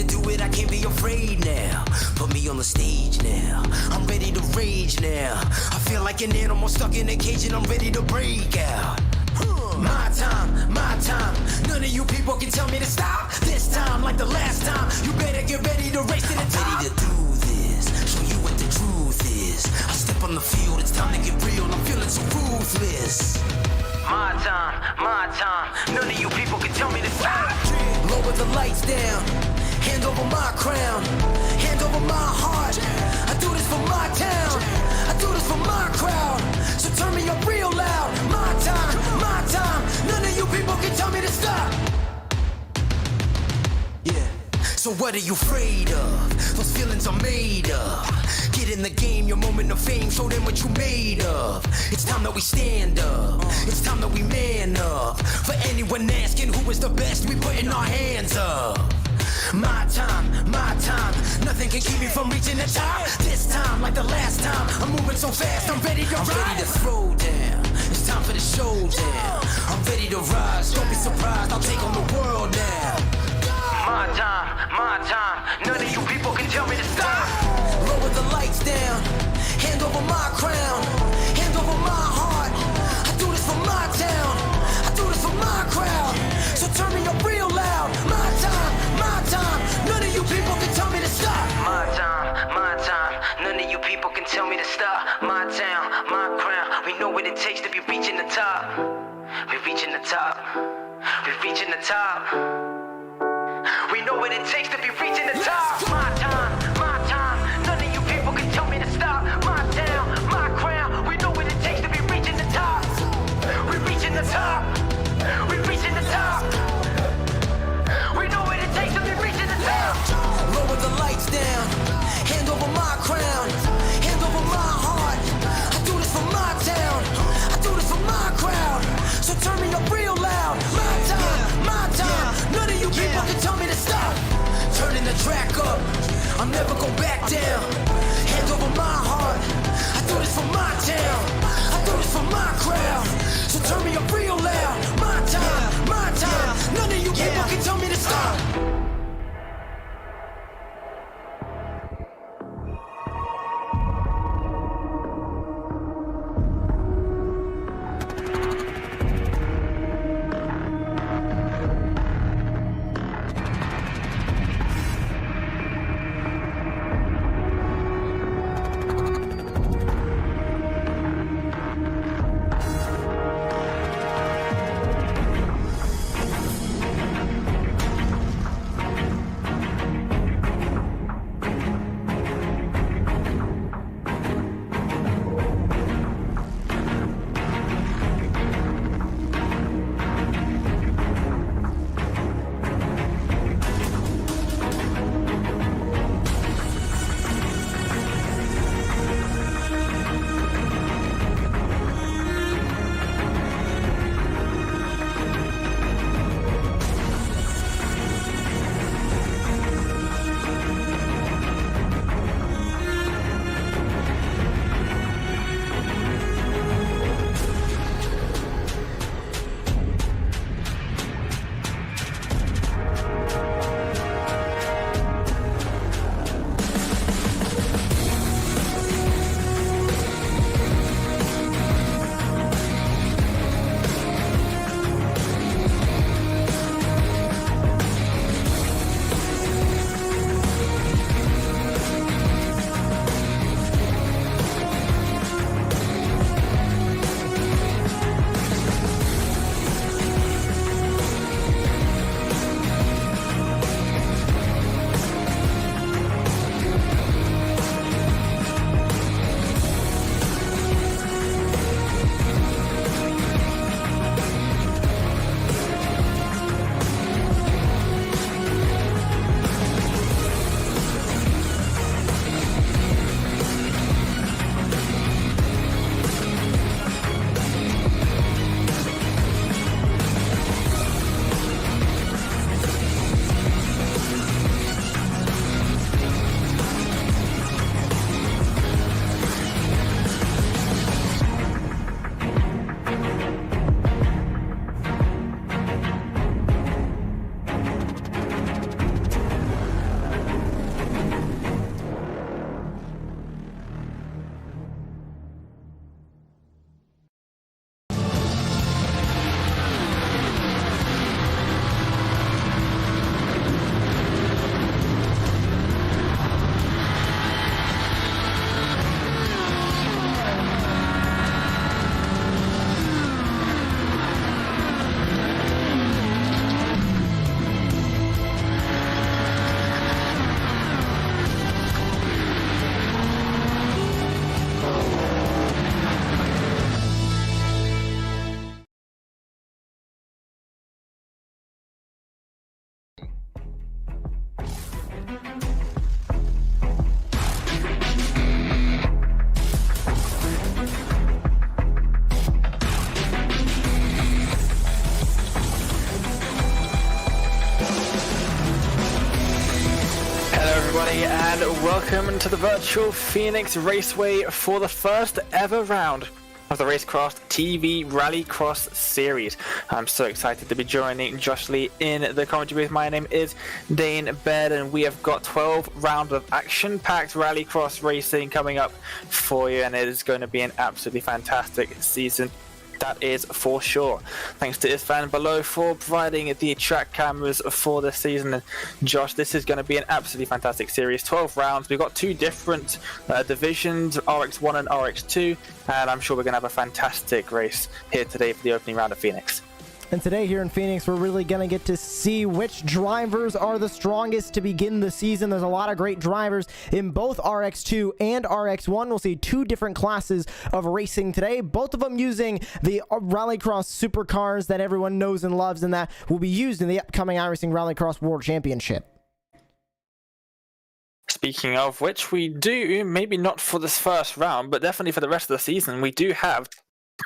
do it, I can't be afraid now. Put me on the stage now, I'm ready to rage now. I feel like an animal stuck in a cage and I'm ready to break out. My time, none of you people can tell me to stop. This time, like the last time, you better get ready to race to the top. I'm ready to do this, show you what the truth is. I step on the field, it's time to get real, I'm feeling so ruthless. My time, none of you people can tell me to stop. Lower the lights down, hand over my crown, hand over my heart. I do this for my town, I do this for my crowd. So turn me up real loud. My time, none of you people can tell me to stop. Yeah. So what are you afraid of? Those feelings are made up. Get in the game, your moment of fame, show them what you made of. It's time that we stand up, it's time that we man up. For anyone asking who is the best, we putting our hands up. My time, nothing can keep me from reaching the top. This time, like the last time, I'm moving so fast, I'm ready to rise. I'm ready to throw down, it's time for the showdown. I'm ready to rise, don't be surprised, I'll take on the world now. My time, none of you people can tell me to stop. Lower the lights down, hand over my crown, hand over my heart. I do this for my town, I do this for my crowd. So turn me up real loud. My time, none of you people can tell me to stop. My time, none of you people can tell me to stop. My town, my crown, we know what it takes to be reaching the top. We're reaching the top, we're reaching the top. We know what it takes to be reaching the top. My time, none of you people can tell me to stop. My town, my crown, we know what it takes to be reaching the top. We're reaching the top, we're reaching the top. We know what it takes to be reaching the top. Lower the lights down, hand over my crown, hand over my heart. I do this for my town, I do this for my crowd. So turn me up real loud. My time, none of you people can tell me to stop. Turning the track up, I'll never go back down. Hand over my heart, I do this for my town, I do this for my crowd. So turn me up real loud. My time, none of you people can tell me to stop. And welcome to the virtual Phoenix Raceway for the first ever round of the Racecraft TV Rallycross series. I'm so excited to be joining Josh Lee in the commentary booth. My name is Dane Baird, and we have got 12 rounds of action-packed Rallycross racing coming up for you, and it is going to be an absolutely fantastic season. That is for sure. Thanks to Isfan below for providing the track cameras for this season. And Josh, this is going to be an absolutely fantastic series. 12 rounds. We've got two different divisions, RX1 and RX2, and I'm sure we're going to have a fantastic race here today for the opening round of Phoenix. And today here in Phoenix, we're really going to get to see which drivers are the strongest to begin the season. There's a lot of great drivers in both RX2 and RX1. We'll see two different classes of racing today, both of them using the Rallycross supercars that everyone knows and loves and that will be used in the upcoming iRacing Rallycross World Championship. Speaking of which, we do, maybe not for this first round, but definitely for the rest of the season, we do have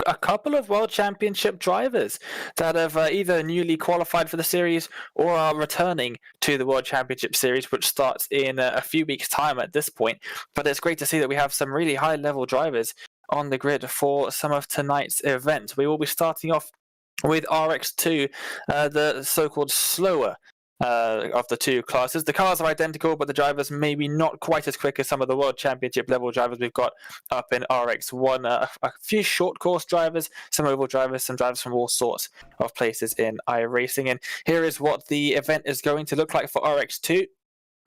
a couple of World Championship drivers that have either newly qualified for the series or are returning to the World Championship series, which starts in a few weeks' time at this point. But it's great to see that we have some really high-level drivers on the grid for some of tonight's event. We will be starting off with RX2, the so-called slower of the two classes. The cars are identical, but the drivers maybe not quite as quick as some of the World Championship level drivers we've got up in RX1. A few short course drivers, some oval drivers, some drivers from all sorts of places in iRacing. And here is what the event is going to look like for RX2.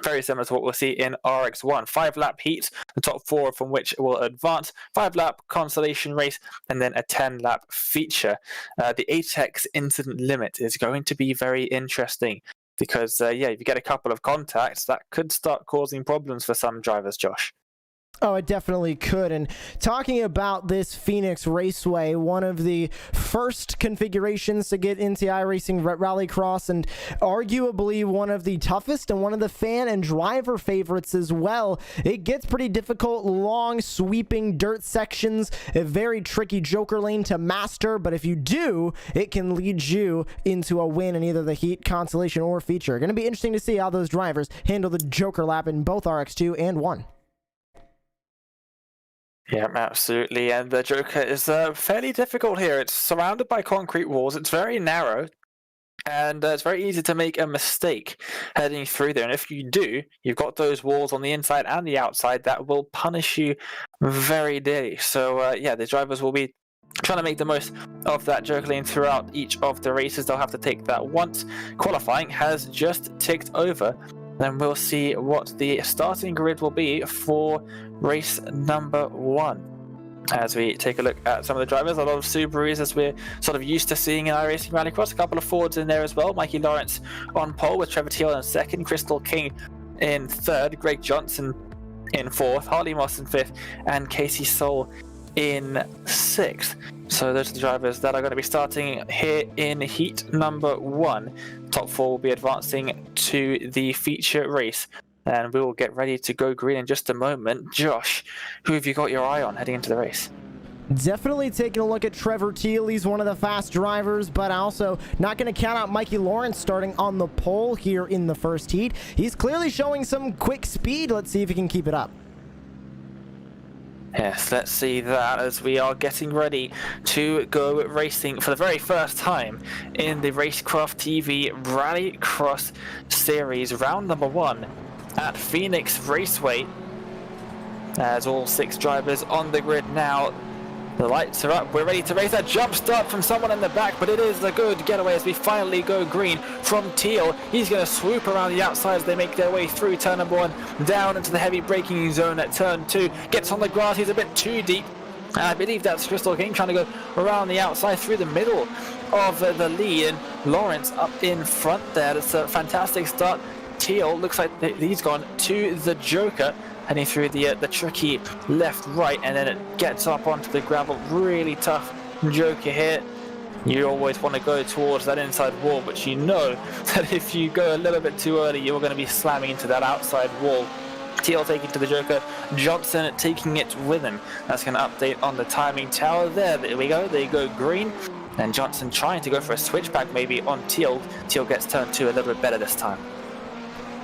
Very similar to what we'll see in RX1. 5-lap heats, the top 4 from which will advance, 5-lap consolation race, and then a 10-lap feature. The ATEX incident limit is going to be very interesting because, if you get a couple of contacts, that could start causing problems for some drivers, Josh. Oh, it definitely could. And talking about this Phoenix Raceway, one of the first configurations to get into iRacing Rallycross, and arguably one of the toughest and one of the fan and driver favorites as well. It gets pretty difficult, long, sweeping dirt sections, a very tricky joker lane to master, but if you do, it can lead you into a win in either the heat, consolation, or feature. Going to be interesting to see how those drivers handle the joker lap in both RX2 and 1. Yeah, absolutely. And the Joker is fairly difficult here. It's surrounded by concrete walls. It's very narrow. And it's very easy to make a mistake heading through there. And if you do, you've got those walls on the inside and the outside that will punish you very dearly. So, the drivers will be trying to make the most of that joker lane throughout each of the races. They'll have to take that once. Qualifying has just ticked over. Then we'll see what the starting grid will be for race number 1. As we take a look at some of the drivers, a lot of Subarus as we're sort of used to seeing in iRacing Rallycross. A couple of Fords in there as well. Mikey Lawrence on pole with Trevor Teal in second, Crystal King in third, Greg Johnson in fourth, Harley Moss in fifth, and Casey Soul in sixth. So those are the drivers that are going to be starting here in heat number 1. Top 4 will be advancing to the feature race, and we will get ready to go green in just a moment. Josh, who have you got your eye on heading into the race? Definitely taking a look at Trevor Teal. He's one of the fast drivers, but also not going to count out Mikey Lawrence starting on the pole here in the first heat. He's clearly showing some quick speed. Let's see if he can keep it up. Yes, let's see that as we are getting ready to go racing for the very first time in the Racecraft TV Rallycross series, round number 1 at Phoenix Raceway. As all 6 drivers on the grid now. The lights are up, we're ready to race. A jump start from someone in the back, but it is a good getaway as we finally go green from Teal. He's going to swoop around the outside as they make their way through turn number 1, down into the heavy braking zone at turn 2. Gets on the grass, he's a bit too deep. I believe that's Crystal King trying to go around the outside through the middle of the lead. And Lawrence up in front there. That's a fantastic start. Teal looks like he's gone to the Joker, heading through the tricky left-right, and then it gets up onto the gravel. Really tough Joker here. You always want to go towards that inside wall, but you know that if you go a little bit too early, you're going to be slamming into that outside wall. Teal taking to the Joker, Johnson taking it with him. That's going to update on the timing tower there. There we go, they go green. And Johnson trying to go for a switchback maybe on Teal. Teal gets turned 2 a little bit better this time.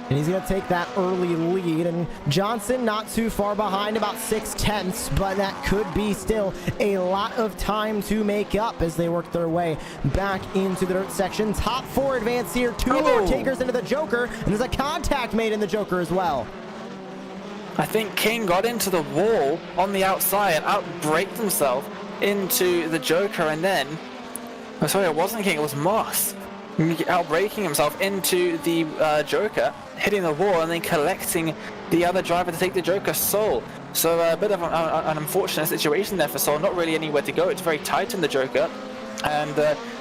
And he's going to take that early lead, and Johnson not too far behind, about 6/10, but that could be still a lot of time to make up as they work their way back into the dirt section. Top 4 advance here, 2 more takers into the Joker, and there's a contact made in the Joker as well. I think King got into the wall on the outside and outbraked himself into the Joker, and then, oh, sorry, it wasn't King, it was Moss. Outbraking himself into the Joker, hitting the wall and then collecting the other driver to take the Joker, Sol. So a bit of an unfortunate situation there for Sol, not really anywhere to go. It's very tight in the Joker, and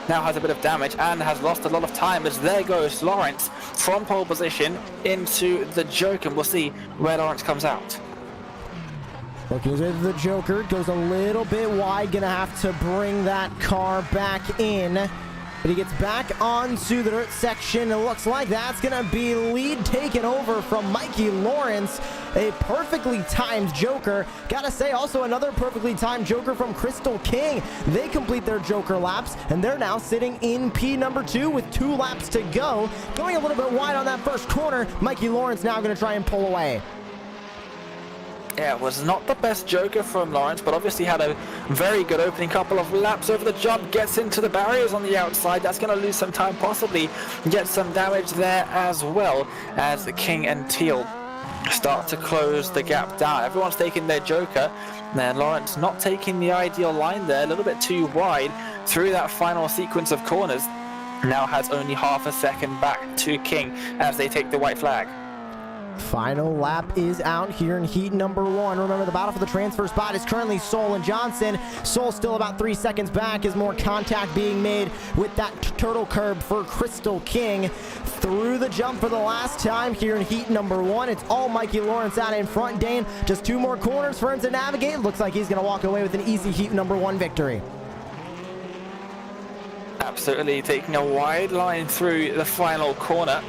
now has a bit of damage and has lost a lot of time as there goes Lawrence from pole position into the Joker, and we'll see where Lawrence comes out. Looking at the Joker, goes a little bit wide, gonna have to bring that car back in. But he gets back onto the dirt section. It looks like that's going to be lead taken over from Mikey Lawrence. A perfectly timed Joker. Gotta say, also another perfectly timed Joker from Crystal King. They complete their Joker laps, and they're now sitting in P number 2 with 2 laps to go. Going a little bit wide on that first corner. Mikey Lawrence now going to try and pull away. Yeah, it was not the best Joker from Lawrence, but obviously had a very good opening couple of laps over the jump, gets into the barriers on the outside. That's going to lose some time, possibly get some damage there as well, as the King and Teal start to close the gap down. Everyone's taking their Joker, and Lawrence not taking the ideal line there, a little bit too wide through that final sequence of corners. Now has only half a second back to King as they take the white flag. Final lap is out here in heat number 1. Remember, the battle for the transfer spot is currently Sol and Johnson. Sol still about 3 seconds back as more contact being made with that turtle curb for Crystal King. Through the jump for the last time here in heat number 1. It's all Mikey Lawrence out in front. Dane, just 2 more corners for him to navigate. Looks like he's going to walk away with an easy heat number 1 victory. Absolutely, taking a wide line through the final corner.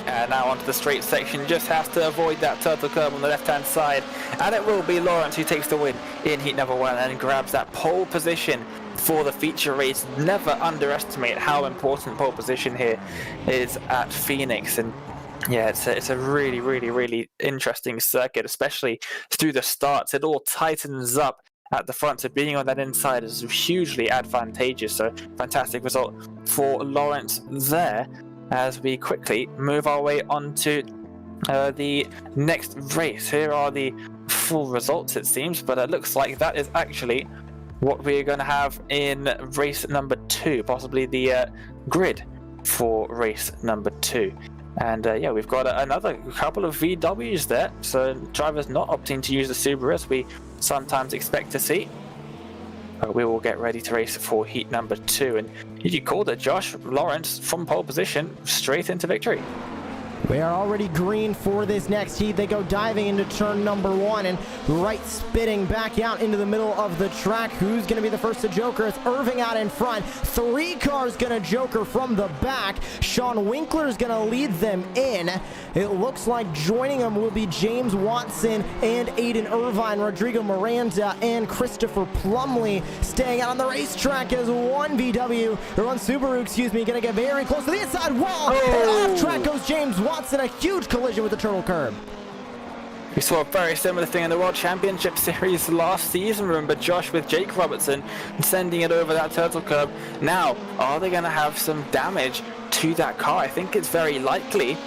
And now onto the straight section, just has to avoid that turtle curb on the left-hand side. And it will be Lawrence who takes the win in heat number 1 and grabs that pole position for the feature race. Never underestimate how important pole position here is at Phoenix. And yeah, it's a really, really, really interesting circuit, especially through the starts. It all tightens up at the front, so being on that inside is hugely advantageous. So fantastic result for Lawrence there, as we quickly move our way onto the next race. Here are the full results, it seems, but it looks like that is actually what we're going to have in race number 2, possibly the grid for race number 2. And yeah, we've got another couple of VWs there, so drivers not opting to use the Subaru as we sometimes expect to see. We will get ready to race for heat number 2, and you called it, Josh. Lawrence from pole position straight into victory. We are already green for this next heat. They go diving into turn number 1 and right spitting back out into the middle of the track. Who's going to be the first to Joker? It's Irving out in front. 3 cars going to Joker from the back. Sean Winkler is going to lead them in. It looks like joining them will be James Watson and Aiden Irvine, Rodrigo Miranda, and Christopher Plumley staying out on the racetrack as one Subaru, excuse me, going to get very close to the inside wall. And off track goes James Watson, a huge collision with the turtle curb. We saw a very similar thing in the World Championship Series last season, remember, Josh, with Jake Robertson sending it over that turtle curb. Now, are they going to have some damage to that car? I think it's very likely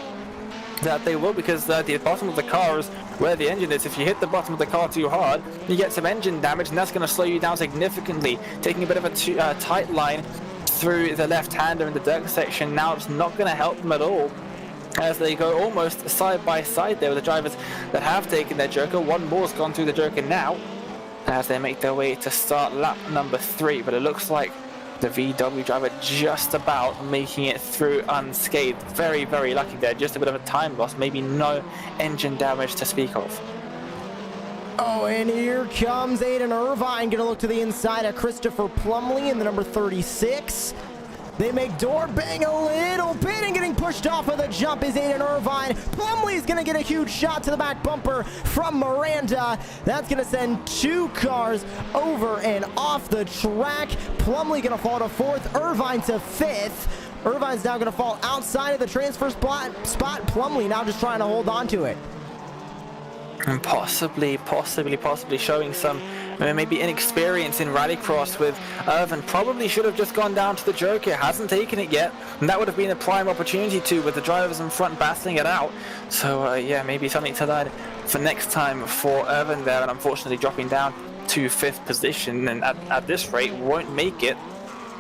that they will, because the bottom of the car is where the engine is. If you hit the bottom of the car too hard, you get some engine damage, and that's going to slow you down significantly. Taking a bit of a tight line through the left-hander in the dirt section now, it's not going to help them at all, as they go almost side by side there with the drivers that have taken their Joker. One more's gone through the Joker now as they make their way to start lap number 3, but it looks like the VW driver just about making it through unscathed. Very, very lucky there. Just a bit of a time loss, maybe no engine damage to speak of. Oh, and here comes Aiden Irvine. Gonna look to the inside of Christopher Plumley in the number 36. They make door bang a little bit, and getting pushed off of the jump is Aiden Irvine. Plumley's gonna get a huge shot to the back bumper from Miranda. That's gonna send 2 cars over and off the track. Plumley gonna fall to 4th, Irvine to 5th. Irvine's now gonna fall outside of the transfer spot. Plumley now just trying to hold on to it. And possibly showing some maybe inexperience in Rallycross with Irvin. Probably should have just gone down to the Joker, hasn't taken it yet, and that would have been a prime opportunity to, with the drivers in front battling it out. So yeah, maybe something to learn for next time for Irvin there, and unfortunately dropping down to 5th position, and at this rate won't make it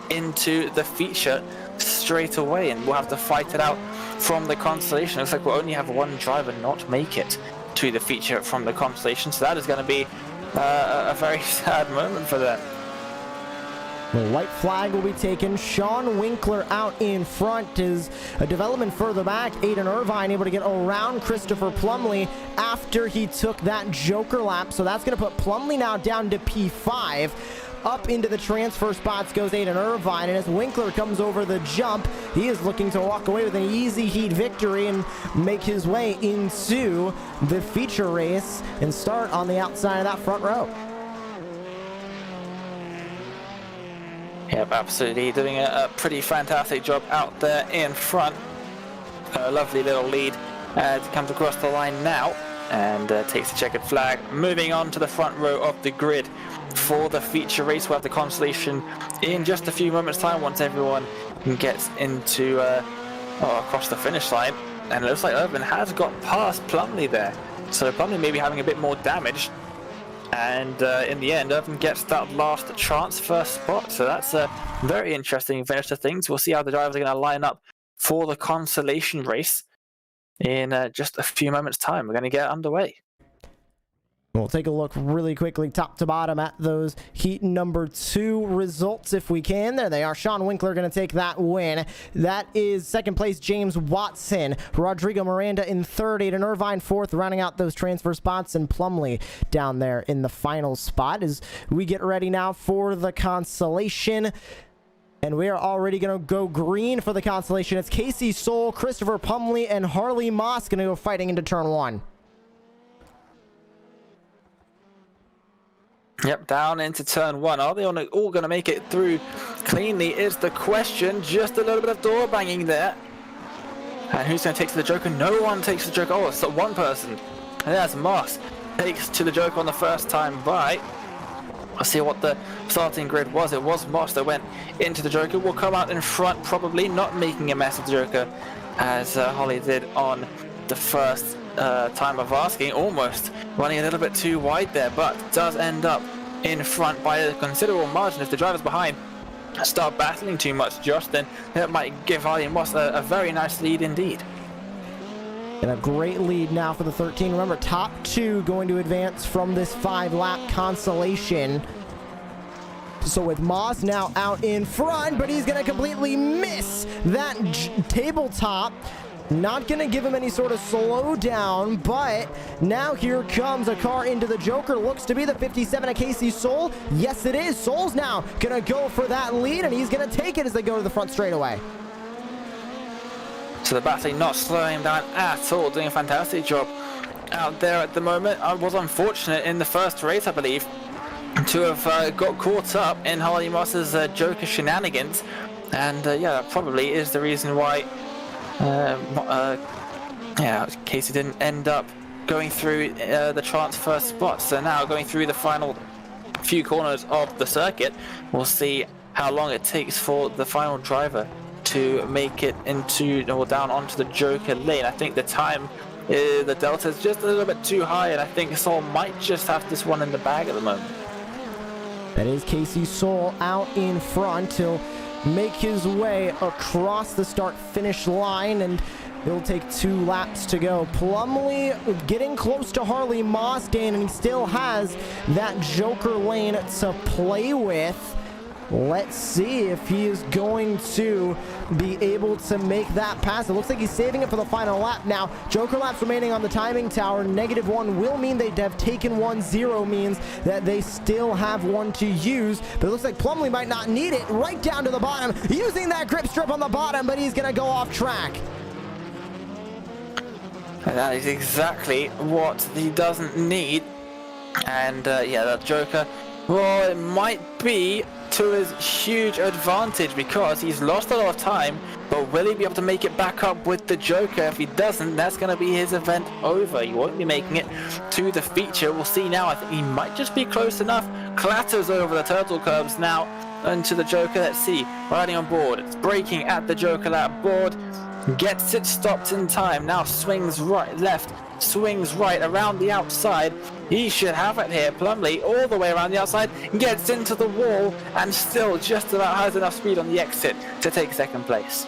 into the feature straight away, and we'll have to fight it out from the consolation. Looks like we'll only have 1 driver not make it to the feature from the consolation, so that is going to be a very sad moment for them. The white flag will be taken. Sean Winkler out in front. Is a development further back. Aiden Irvine able to get around Christopher Plumley after he took that Joker lap, so that's going to put Plumley now down to P5. Up into the transfer spots goes Aiden Irvine, and as Winkler comes over the jump, he is looking to walk away with an easy heat victory and make his way into the feature race and start on the outside of that front row. Yep, absolutely doing a pretty fantastic job out there in front. A lovely little lead as it comes across the line now and takes the checkered flag. Moving on to the front row of the grid for the feature race. We'll have the consolation in just a few moments time once everyone gets into across the finish line, and it looks like Irvin has got past Plumley there, so Plumley may be having a bit more damage, and in the end Irvin gets that last transfer spot. So that's a very interesting finish to things. We'll see how the drivers are going to line up for the consolation race in just a few moments time. We're going to get underway. We'll take a look really quickly top to bottom at those heat number 2 results if we can. There they are. Sean Winkler going to take that win. That is second place James Watson. Rodrigo Miranda in 3rd. Aiden Irvine 4th, rounding out those transfer spots, and Plumley down there in the final spot as we get ready now for the consolation. And we are already going to go green for the consolation. It's Casey Soul, Christopher Plumley, and Harley Moss going to go fighting into turn 1. Yep, down into turn 1. Are they all going to make it through cleanly is the question. Just a little bit of door banging there. And who's going to take to the Joker? No one takes the Joker. Oh, it's one person. And that's Moss. Takes to the Joker on the first time by. I'll see what the starting grid was. It was Moss that went into the Joker. Will come out in front, probably not making a mess of the Joker, as Holly did on the first time of asking, almost running a little bit too wide there, but does end up in front by a considerable margin. If the drivers behind start battling too much, Josh, then that might give Harley Moss a very nice lead indeed. And a great lead now for the 13. Remember, top 2 going to advance from this 5-lap consolation. So with Moss now out in front, but he's going to completely miss that tabletop. Not going to give him any sort of slowdown, but now here comes a car into the Joker. Looks to be the 57 of Casey Soul. Yes, it is. Soul's now going to go for that lead, and he's going to take it as they go to the front straightaway. So the battling not slowing him down at all, doing a fantastic job out there at the moment. I was unfortunate in the first race, I believe, to have got caught up in Harley Moss's Joker shenanigans, and yeah, that probably is the reason why Casey didn't end up going through the transfer spot. So now going through the final few corners of the circuit, we'll see how long it takes for the final driver to make it into or down onto the Joker lane. I think the time, the delta is just a little bit too high, and I think Soul might just have this one in the bag at the moment. That is Casey Soul out in front. He'll make his way across the start-finish line, and it'll take 2 laps to go. Plumley getting close to Harley Moss, Dan, and he still has that Joker lane to play with. let's see if he is going to be able to make that pass. It looks like he's saving it for the final lap. Now, Joker laps remaining on the timing tower. -1 will mean they'd have taken 1. 0 means that they still have 1 to use. But it looks like Plumlee might not need it. Right down to the bottom, using that grip strip on the bottom, but he's going to go off track. And that is exactly what he doesn't need. And yeah, that Joker, well, it might be to his huge advantage because he's lost a lot of time, but will he be able to make it back up with the Joker? If he doesn't, that's going to be his event over. He won't be making it to the feature. We'll see now. I think he might just be close enough. Clatters over the turtle curbs now into the Joker. Let's see, riding on board. It's braking at the Joker lap board. Gets it stopped in time. Now swings right, left, swings right around the outside. He should have it here. Plumlee all the way around the outside, gets into the wall and still just about has enough speed on the exit to take second place.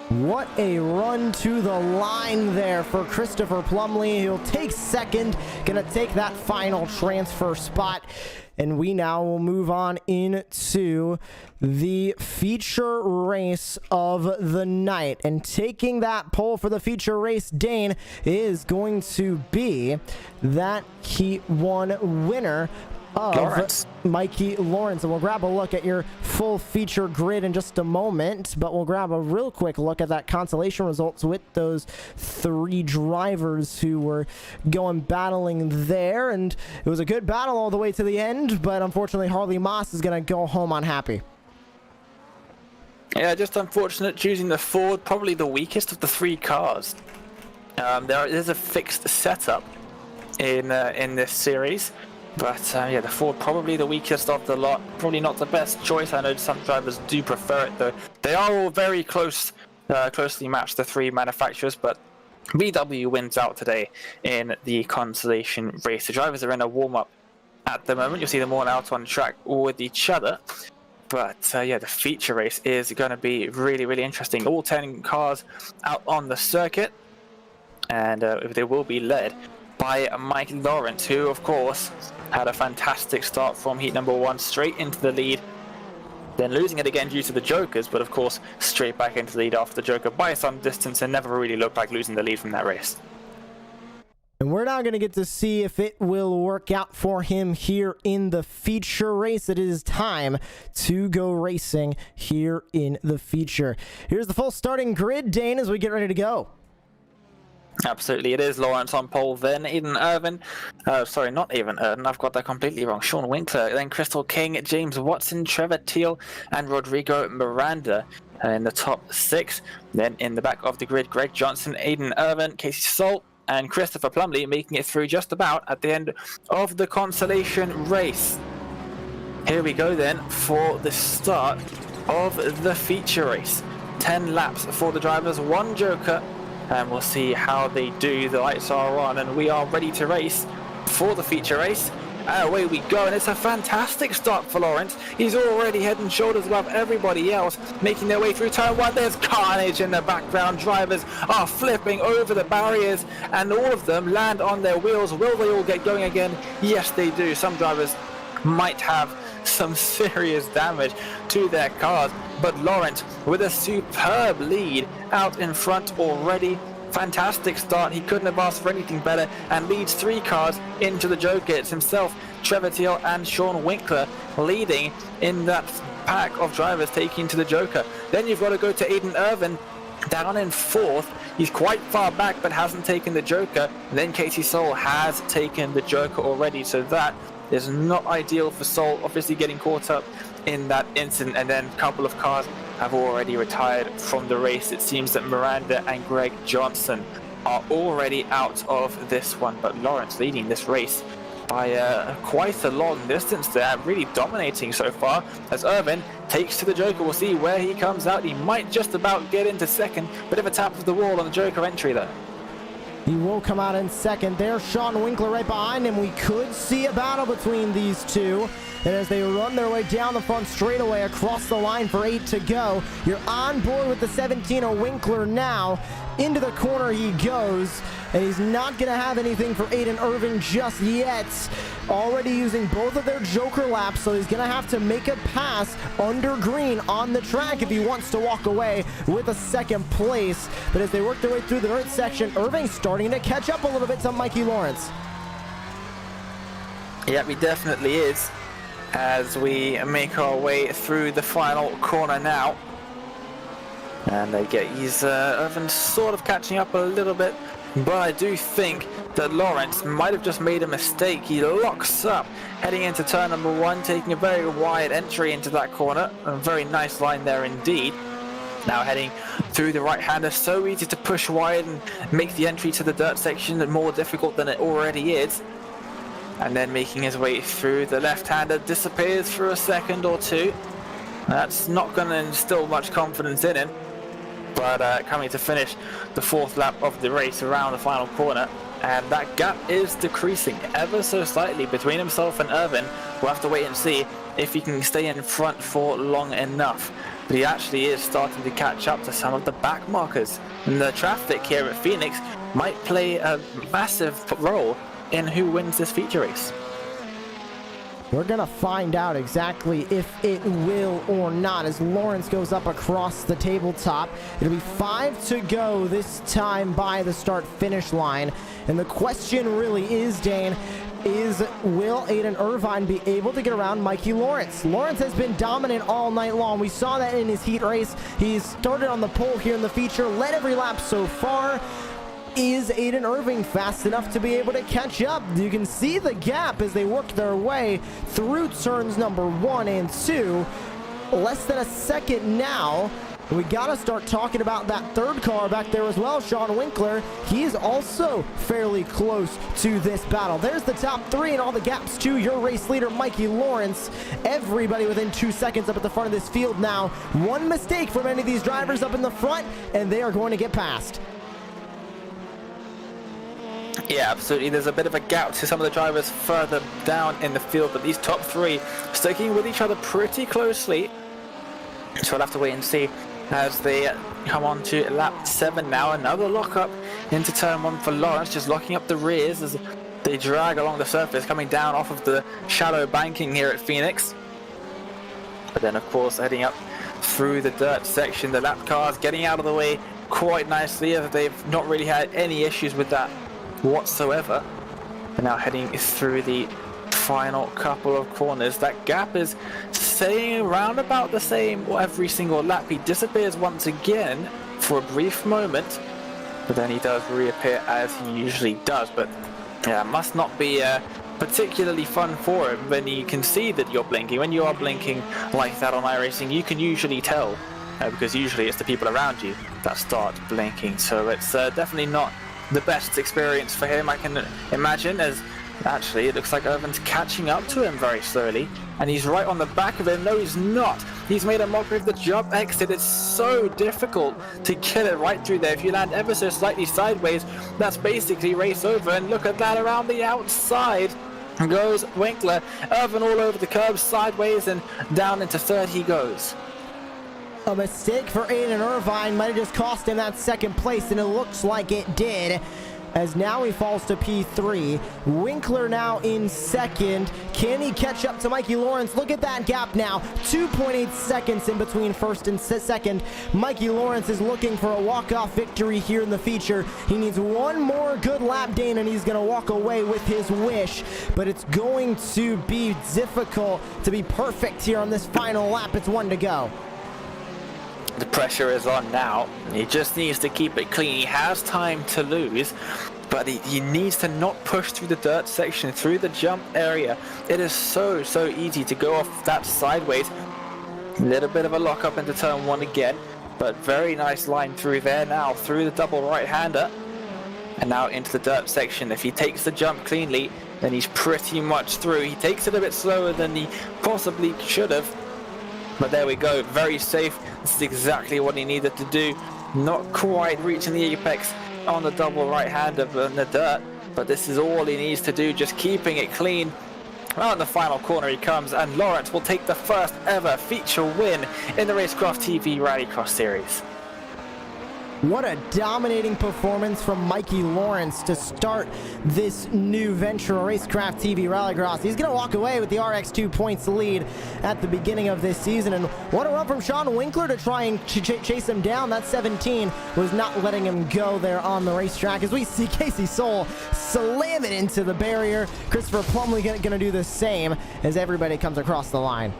What a run to the line there for Christopher Plumlee. He'll take second, gonna take that final transfer spot. And we now will move on into the feature race of the night. And taking that pole for the feature race, Dane, is going to be that Heat 1 winner of Lawrence. Mikey Lawrence. And we'll grab a look at your full feature grid in just a moment, but we'll grab a real quick look at that consolation results with those 3 drivers who were going battling there. And it was a good battle all the way to the end, but unfortunately Harley Moss is going to go home unhappy. Yeah, just unfortunate choosing the Ford, probably the weakest of the 3 cars. There is a fixed setup in this series. But yeah, the Ford probably the weakest of the lot. Probably not the best choice. I know some drivers do prefer it though. They are all very closely matched, the 3 manufacturers, but VW wins out today in the consolation race. The drivers are in a warm-up at the moment. You'll see them all out on track with each other. But yeah, the feature race is going to be really, really interesting. All 10 cars out on the circuit, and they will be led by Mike Lawrence, who of course had a fantastic start from heat number 1 straight into the lead, then losing it again due to the Jokers, but of course straight back into the lead after the Joker by some distance, and never really looked like losing the lead from that race. And we're now going to get to see if it will work out for him here in the feature race. It is time to go racing here in the feature. Here's the full starting grid, Dane, as we get ready to go. Absolutely, it is Lawrence on pole, then Aiden Irvin, sorry, not Aiden Irvin, I've got that completely wrong, Sean Winkler, then Crystal King, James Watson, Trevor Teal, and Rodrigo Miranda in the top 6. Then in the back of the grid, Greg Johnson, Aiden Irvin, Casey Salt, and Christopher Plumlee making it through just about at the end of the consolation race. Here we go then for the start of the feature race. 10 laps for the drivers, 1 Joker, and we'll see how they do. The lights are on and we are ready to race for the feature race. And away we go, and it's a fantastic start for Lawrence. He's already head and shoulders above everybody else, making their way through turn 1. There's carnage in the background. Drivers are flipping over the barriers, and all of them land on their wheels. Will they all get going again? Yes, they do. Some drivers might have some serious damage to their cars, but Lawrence with a superb lead out in front already. Fantastic start, he couldn't have asked for anything better, and leads 3 cars into the Joker. It's himself, Trevor Teal and Sean Winkler leading in that pack of drivers taking to the Joker. Then you've got to go to Aiden Irvin down in 4th. He's quite far back but hasn't taken the Joker. And then Casey Soul has taken the Joker already, so that is not ideal for Soul, obviously getting caught up in that incident. And then a couple of cars have already retired from the race. It seems that Miranda and Greg Johnson are already out of this one, but Lawrence leading this race by quite a long distance there, really dominating so far as Irvin takes to the Joker. We'll see where he comes out. He might just about get into second, bit of a tap of the wall on the Joker entry there. He will come out in second. There's Sean Winkler right behind him. We could see a battle between these two. And as they run their way down the front straightaway across the line for 8 to go, you're on board with the 17 of Winkler now. Into the corner he goes. and he's not going to have anything for Aiden Irving just yet. Already using both of their Joker laps, so he's going to have to make a pass under green on the track if he wants to walk away with a second place. But as they work their way through the dirt section, Irving's starting to catch up a little bit to Mikey Lawrence. Yep, he definitely is, as we make our way through the final corner now. And he's Irvin sort of catching up a little bit, but I do think that Lawrence might have just made a mistake. He locks up heading into turn number 1, taking a very wide entry into that corner. A very nice line there indeed. Now heading through the right-hander, so easy to push wide and make the entry to the dirt section more difficult than it already is. And then making his way through the left-hander, disappears for a second or two. That's not going to instill much confidence in him. But coming to finish the 4th lap of the race around the final corner, and that gap is decreasing ever so slightly between himself and Irvin. We'll have to wait and see if he can stay in front for long enough. But he actually is starting to catch up to some of the back markers. And the traffic here at Phoenix might play a massive role in who wins this feature race. We're going to find out exactly if it will or not as Lawrence goes up across the tabletop. It'll be 5 to go this time by the start-finish line. And the question really is, Dane, will Aiden Irvine be able to get around Mikey Lawrence? Lawrence has been dominant all night long. We saw that in his heat race. He's started on the pole here in the feature, led every lap so far. Is Aiden Irving fast enough to be able to catch up? You can see the gap as they work their way through turns number 1 and 2. Less than a second now. We got to start talking about that third car back there as well, Sean Winkler. He is also fairly close to this battle. There's the top 3 and all the gaps to your race leader, Mikey Lawrence. Everybody within 2 seconds up at the front of this field now. One mistake from any of these drivers up in the front, and they are going to get past. Yeah, absolutely. There's a bit of a gap to some of the drivers further down in the field, but these top 3 sticking with each other pretty closely. So we'll have to wait and see as they come on to lap 7 now. Another lockup into turn 1 for Lawrence, just locking up the rears as they drag along the surface, coming down off of the shallow banking here at Phoenix. But then, of course, heading up through the dirt section, the lap cars getting out of the way quite nicely, as they've not really had any issues with that whatsoever. And now heading through the final couple of corners, that gap is staying around about the same every single lap. He disappears once again for a brief moment, but then he does reappear as he usually does. But yeah, must not be particularly fun for him when you can see that you're blinking. When you are blinking like that on iRacing, you can usually tell, because usually it's the people around you that start blinking. So it's definitely not the best experience for him, I can imagine, as actually it looks like Irvin's catching up to him very slowly, and he's right on the back of him. No, he's not. He's made a mockery of the jump exit. It's so difficult to get it right through there. If you land ever so slightly sideways, that's basically race over. And look at that, around the outside goes Winkler. Irvin all over the curb, sideways, and down into third he goes. A mistake for Aiden Irvine might have just cost him that second place, and it looks like it did, as now he falls to P3. Winkler now in second. Can he catch up to Mikey Lawrence? Look at that gap now. 2.8 seconds in between first and second. Mikey Lawrence is looking for a walk-off victory here in the feature. He needs one more good lap, Dane, and he's going to walk away with his wish. But it's going to be difficult to be perfect here on this final lap. It's 1 to go. The pressure is on now. He just needs to keep it clean. He has time to lose, but he needs to not push through the dirt section, through the jump area. It is so easy to go off that sideways. A little bit of a lock up into turn 1 again, but very nice line through there now, through the double right-hander, and now into the dirt section. If he takes the jump cleanly, then he's pretty much through. He takes it a bit slower than he possibly should have, but there we go, very safe. This is exactly what he needed to do. Not quite reaching the apex on the double right-hander in the dirt, but this is all he needs to do, just keeping it clean. Around the final corner he comes, and Lawrence will take the first ever feature win in the Racecraft TV Rallycross series. What a dominating performance from Mikey Lawrence to start this new venture, Racecraft TV Rallycross. He's going to walk away with the RX2 points lead at the beginning of this season. And what a run from Sean Winkler to try and chase him down. That 17 was not letting him go there on the racetrack. As we see Casey Soul slam it into the barrier. Christopher Plumley going to do the same as everybody comes across the line.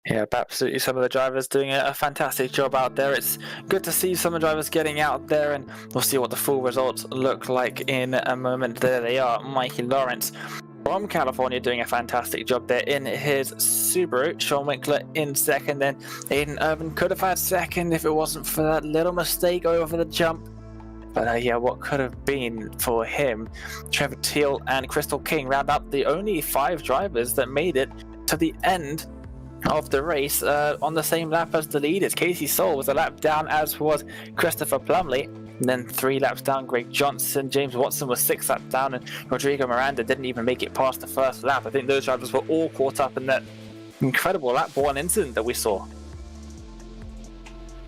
Yeah, absolutely. Some of the drivers doing a fantastic job out there. It's good to see some of the drivers getting out there, and we'll see what the full results look like in a moment. There they are. Mikey Lawrence from California doing a fantastic job there in his Subaru. Sean Winkler in second, then Aiden Irvin could have had second if it wasn't for that little mistake over the jump. But yeah, what could have been for him? Trevor Teal and Crystal King round up the only 5 drivers that made it to the end of the race on the same lap as the leaders. Casey Soul was a lap down, as was Christopher Plumley. And then 3 laps down, Greg Johnson. James Watson was 6 laps down, and Rodrigo Miranda didn't even make it past the first lap. I think those drivers were all caught up in that incredible lap 1 incident that we saw.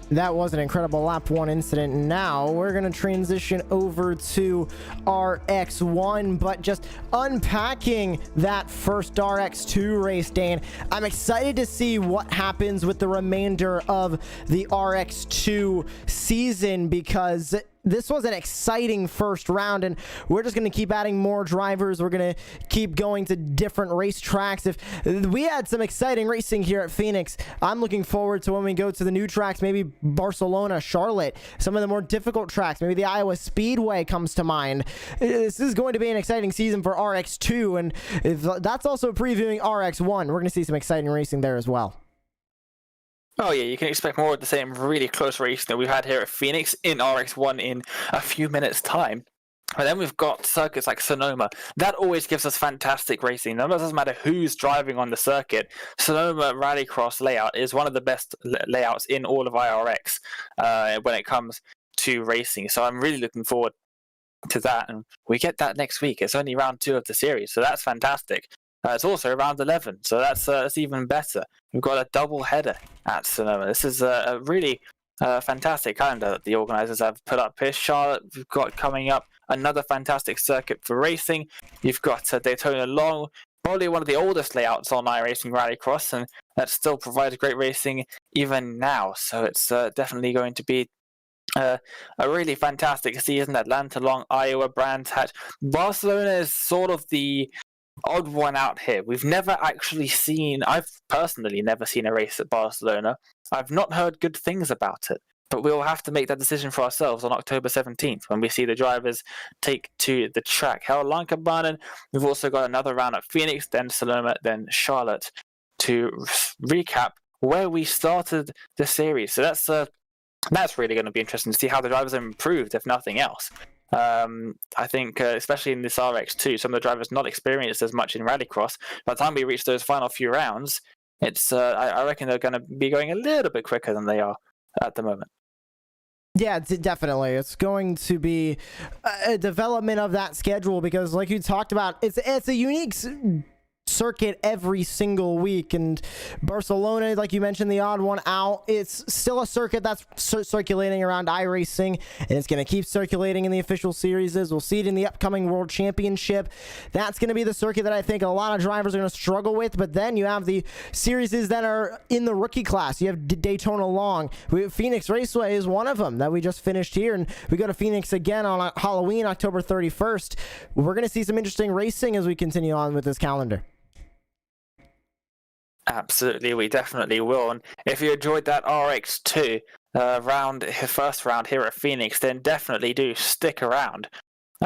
That was an incredible lap 1 incident. Now we're going to transition over to RX1, but just unpacking that first RX2 race, Dane. I'm excited to see what happens with the remainder of the RX2 season, because this was an exciting first round, and we're just going to keep adding more drivers. We're going to keep going to different racetracks. If we had some exciting racing here at Phoenix, I'm looking forward to when we go to the new tracks, maybe Barcelona, Charlotte, some of the more difficult tracks. Maybe the Iowa Speedway comes to mind. This is going to be an exciting season for RX2, and if that's also previewing RX1. We're going to see some exciting racing there as well. Oh yeah, you can expect more of the same really close racing that we've had here at Phoenix in RX1 in a few minutes' time. But then we've got circuits like Sonoma. That always gives us fantastic racing. No, it doesn't matter who's driving on the circuit. Sonoma Rallycross layout is one of the best layouts in all of IRX when it comes to racing. So I'm really looking forward to that. And we get that next week. It's only round 2 of the series, so that's fantastic. It's also round 11, so that's even better. We've got a double header at Sonoma. This is a really fantastic calendar that the organisers have put up here. Charlotte, we've got coming up another fantastic circuit for racing. You've got Daytona Long, probably one of the oldest layouts on iRacing Rallycross, and that still provides great racing even now. So it's definitely going to be a really fantastic season. Atlanta Long, Iowa, Brands Hatch. Barcelona is sort of the odd one out here. We've never actually seen, I've personally never seen a race at Barcelona. I've not heard good things about it, but we'll have to make that decision for ourselves on October 17th when we see the drivers take to the track. Lankabanen, we've also got another round at Phoenix, then Sonoma, then Charlotte to recap where we started the series. So that's really going to be interesting to see how the drivers have improved, if nothing else. I think especially in this RX2, some of the drivers not experienced as much in Rallycross. By the time we reach those final few rounds, it's I reckon they're going to be going a little bit quicker than they are at the moment. Yeah, definitely. It's going to be a development of that schedule, because like you talked about, it's a unique circuit every single week, and Barcelona, like you mentioned, the odd one out. It's still a circuit that's circulating around iRacing, and it's going to keep circulating in the official series. We'll see it in the upcoming World Championship. That's going to be the circuit that I think a lot of drivers are going to struggle with. But then you have the series that are in the rookie class. You have Daytona Long. Phoenix Raceway is one of them that we just finished here, and we go to Phoenix again on Halloween, October 31st. We're going to see some interesting racing as we continue on with this calendar. Absolutely, we definitely will. And if you enjoyed that RX2 first round here at Phoenix, then definitely do stick around,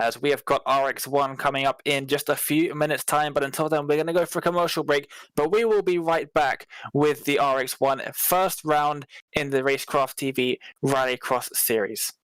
as we have got RX1 coming up in just a few minutes' time. But until then, we're going to go for a commercial break. But we will be right back with the RX1 first round in the Racecraft TV Rallycross series.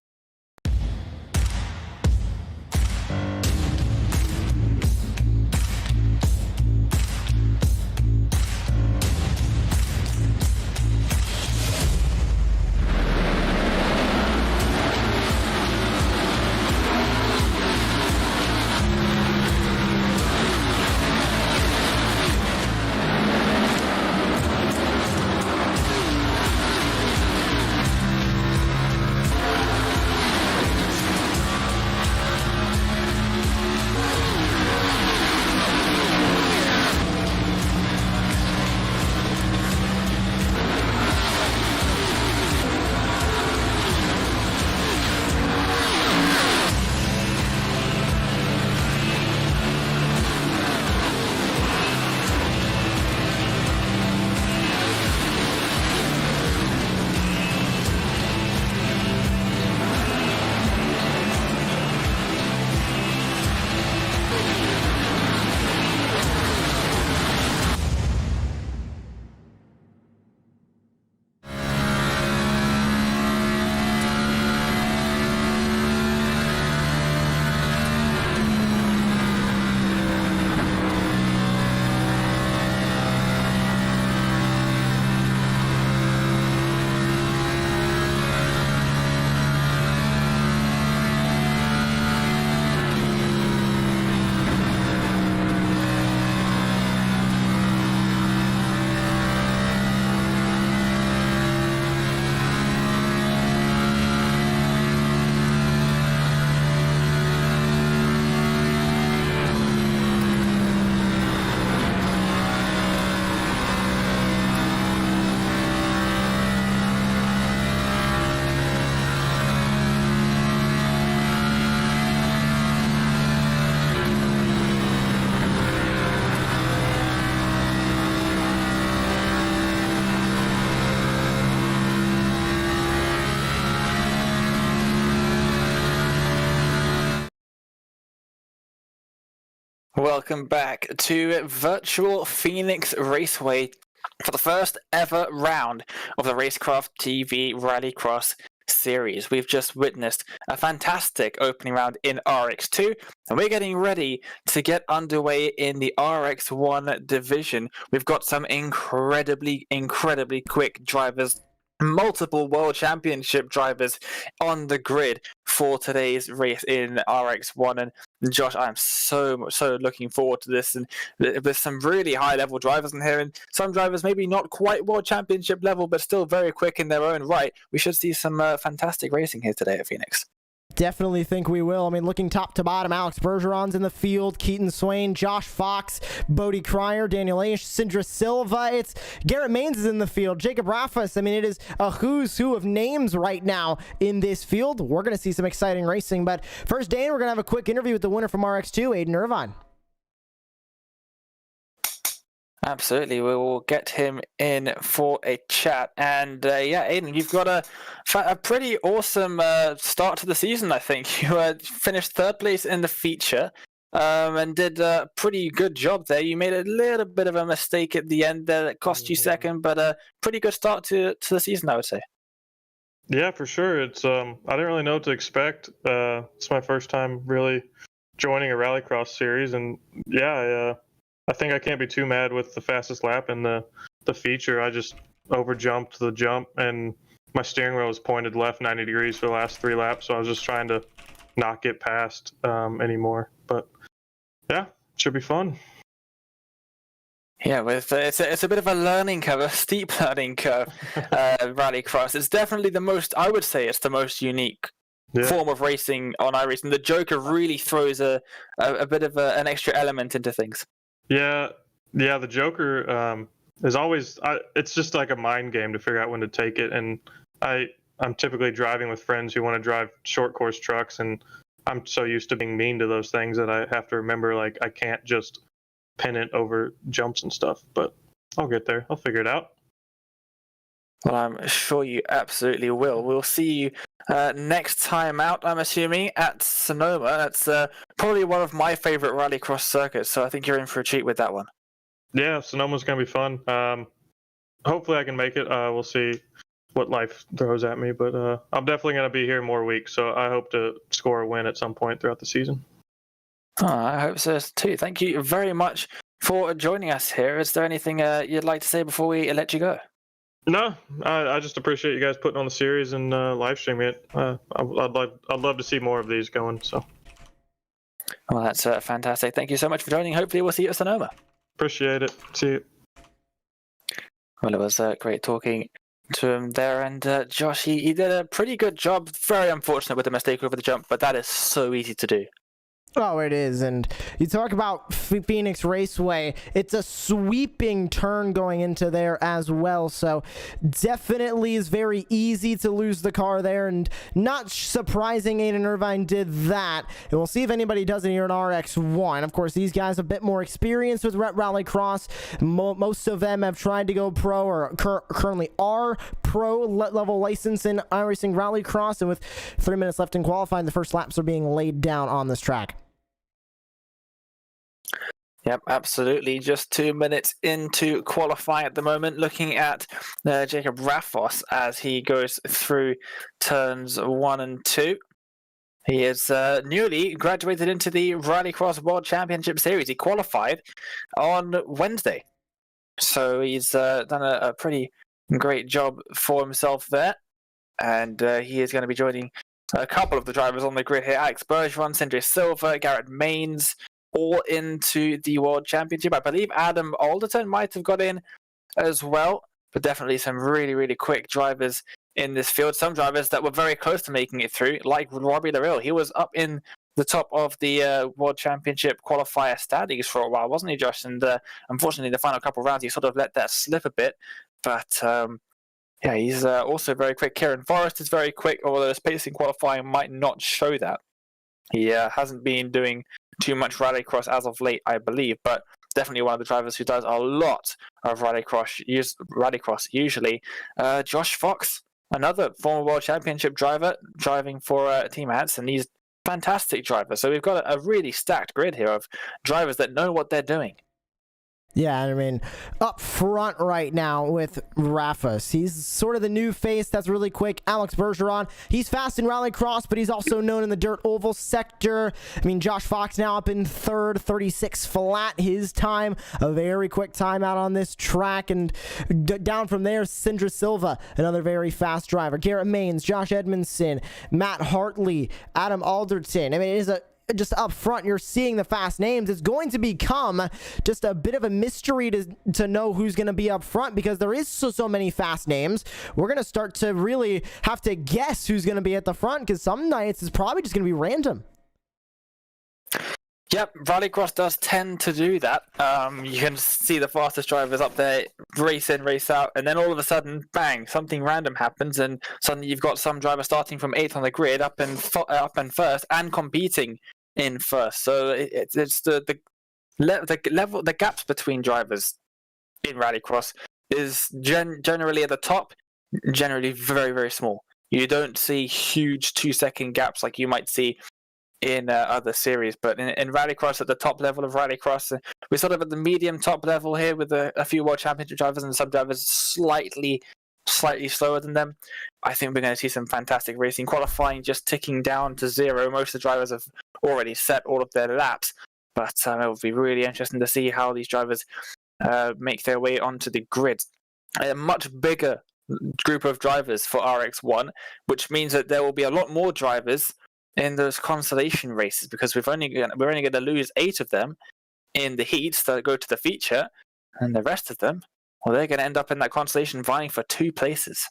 Welcome back to Virtual Phoenix Raceway for the first ever round of the Racecraft TV Rallycross series. We've just witnessed a fantastic opening round in RX2, and we're getting ready to get underway in the RX1 division. We've got some incredibly quick drivers, multiple World Championship drivers on the grid for today's race in RX1. And Josh, I'm so looking forward to this. And there's some really high-level drivers in here, and some drivers maybe not quite World Championship level, but still very quick in their own right. We should see some fantastic racing here today at Phoenix. Definitely think we will. I mean, looking top to bottom, Alex Bergeron's in the field, Keaton Swain, Josh Fox, Bodie Cryer, Daniel Aish, Sindra Silva. It's Garrett Maines is in the field, Jacob Raffas. I mean, it is a who's who of names right now in this field. We're going to see some exciting racing. But first, Dane, we're going to have a quick interview with the winner from RX2, Aiden Irvine. Absolutely, we will get him in for a chat. And yeah, Aiden, you've got a pretty awesome start to the season, I think. You finished third place in the feature and did a pretty good job there. You made a little bit of a mistake at the end there that cost you second, but a pretty good start to the season, I would say. Yeah, for sure. It's I didn't really know what to expect. It's my first time really joining a Rallycross series, and yeah, I think I can't be too mad with the fastest lap in the feature. I just overjumped the jump, and my steering wheel was pointed left 90 degrees for the last 3 laps, so I was just trying to not get past anymore. But yeah, should be fun. Yeah, it's a bit of a learning curve, a steep learning curve, Rallycross. It's definitely I would say it's the most unique form of racing on iRacing. The Joker really throws a bit of an extra element into things. Yeah, the Joker is always. It's just like a mind game to figure out when to take it. And I'm typically driving with friends who want to drive short course trucks, and I'm so used to being mean to those things that I have to remember, like, I can't just pin it over jumps and stuff. But I'll get there. I'll figure it out. Well, I'm sure you absolutely will. We'll see you next time out, I'm assuming, at Sonoma. That's probably one of my favorite Rallycross circuits, so I think you're in for a treat with that one. Yeah, Sonoma's going to be fun. Hopefully I can make it. We'll see what life throws at me, but I'm definitely going to be here more weeks, so I hope to score a win at some point throughout the season. Oh, I hope so too. Thank you very much for joining us here. Is there anything you'd like to say before we let you go? No, I just appreciate you guys putting on the series and live streaming it. I'd love to see more of these going. So, well, that's fantastic. Thank you so much for joining. Hopefully, we'll see you at Sonoma. Appreciate it. See you. Well, it was great talking to him there, and Josh, he did a pretty good job. Very unfortunate with the mistake over the jump, but that is so easy to do. Oh, it is. And you talk about Phoenix Raceway, it's a sweeping turn going into there as well. So definitely is very easy to lose the car there, and not surprising Aiden Irvine did that. And we'll see if anybody does it here in RX1. Of course, these guys have a bit more experience with Rallycross. Most of them have tried to go pro or currently are pro level license in iRacing Rallycross. And with 3 minutes left in qualifying, the first laps are being laid down on this track. Yep, absolutely. Just 2 minutes into qualifying at the moment. Looking at Jacob Raffos as he goes through turns 1 and 2. He is newly graduated into the Rallycross World Championship Series. He qualified on Wednesday. So he's done a pretty great job for himself there. And he is going to be joining a couple of the drivers on the grid here. Alex Bergeron, Sindra Silva, Garrett Maines, all into the World Championship. I believe Adam Alderton might have got in as well, but definitely some really quick drivers in this field. Some drivers that were very close to making it through, like Robbie Larrill. He was up in the top of the World Championship qualifier standings for a while, wasn't he, Josh? And unfortunately, the final couple of rounds, he sort of let that slip a bit. But yeah, he's also very quick. Kieran Forrest is very quick, although his pacing qualifying might not show that. He hasn't been doing too much Rallycross as of late, I believe, but definitely one of the drivers who does a lot of Rallycross usually. Josh Fox, another former World Championship driver, driving for Team Hansen. He's fantastic drivers. So we've got a really stacked grid here of drivers that know what they're doing. Yeah, I mean, up front right now with Rafus. He's sort of the new face that's really quick. Alex Bergeron, he's fast in Rallycross, but he's also known in the dirt oval sector. I mean, Josh Fox now up in third, 36 flat his time. A very quick time out on this track. And down from there, Sindra Silva, another very fast driver. Garrett Maines, Josh Edmondson, Matt Hartley, Adam Alderton. I mean, it is just up front, you're seeing the fast names. It's going to become just a bit of a mystery to know who's going to be up front, because there is so many fast names. We're going to start to really have to guess who's going to be at the front, because some nights it's probably just going to be random. Yep, Rallycross does tend to do that. You can see the fastest drivers up there, race in, race out, and then all of a sudden, bang, something random happens, and suddenly you've got some driver starting from 8th on the grid, up in first, and competing in first. So it's the gaps between drivers in Rallycross is generally at the top, generally very, very small. You don't see huge 2-second gaps like you might see in other series, but in Rallycross, at the top level of Rallycross, we're sort of at the medium top level here with a few World Championship drivers and some drivers slightly slower than them. I think we're going to see some fantastic racing. Qualifying just ticking down to 0. Most of the drivers have already set all of their laps, but it will be really interesting to see how these drivers make their way onto the grid. A much bigger group of drivers for RX1, which means that there will be a lot more drivers in those consolation races, because we're only going to lose 8 of them in the heats that go to the feature, and the rest of them, well, they're going to end up in that consolation vying for 2 places.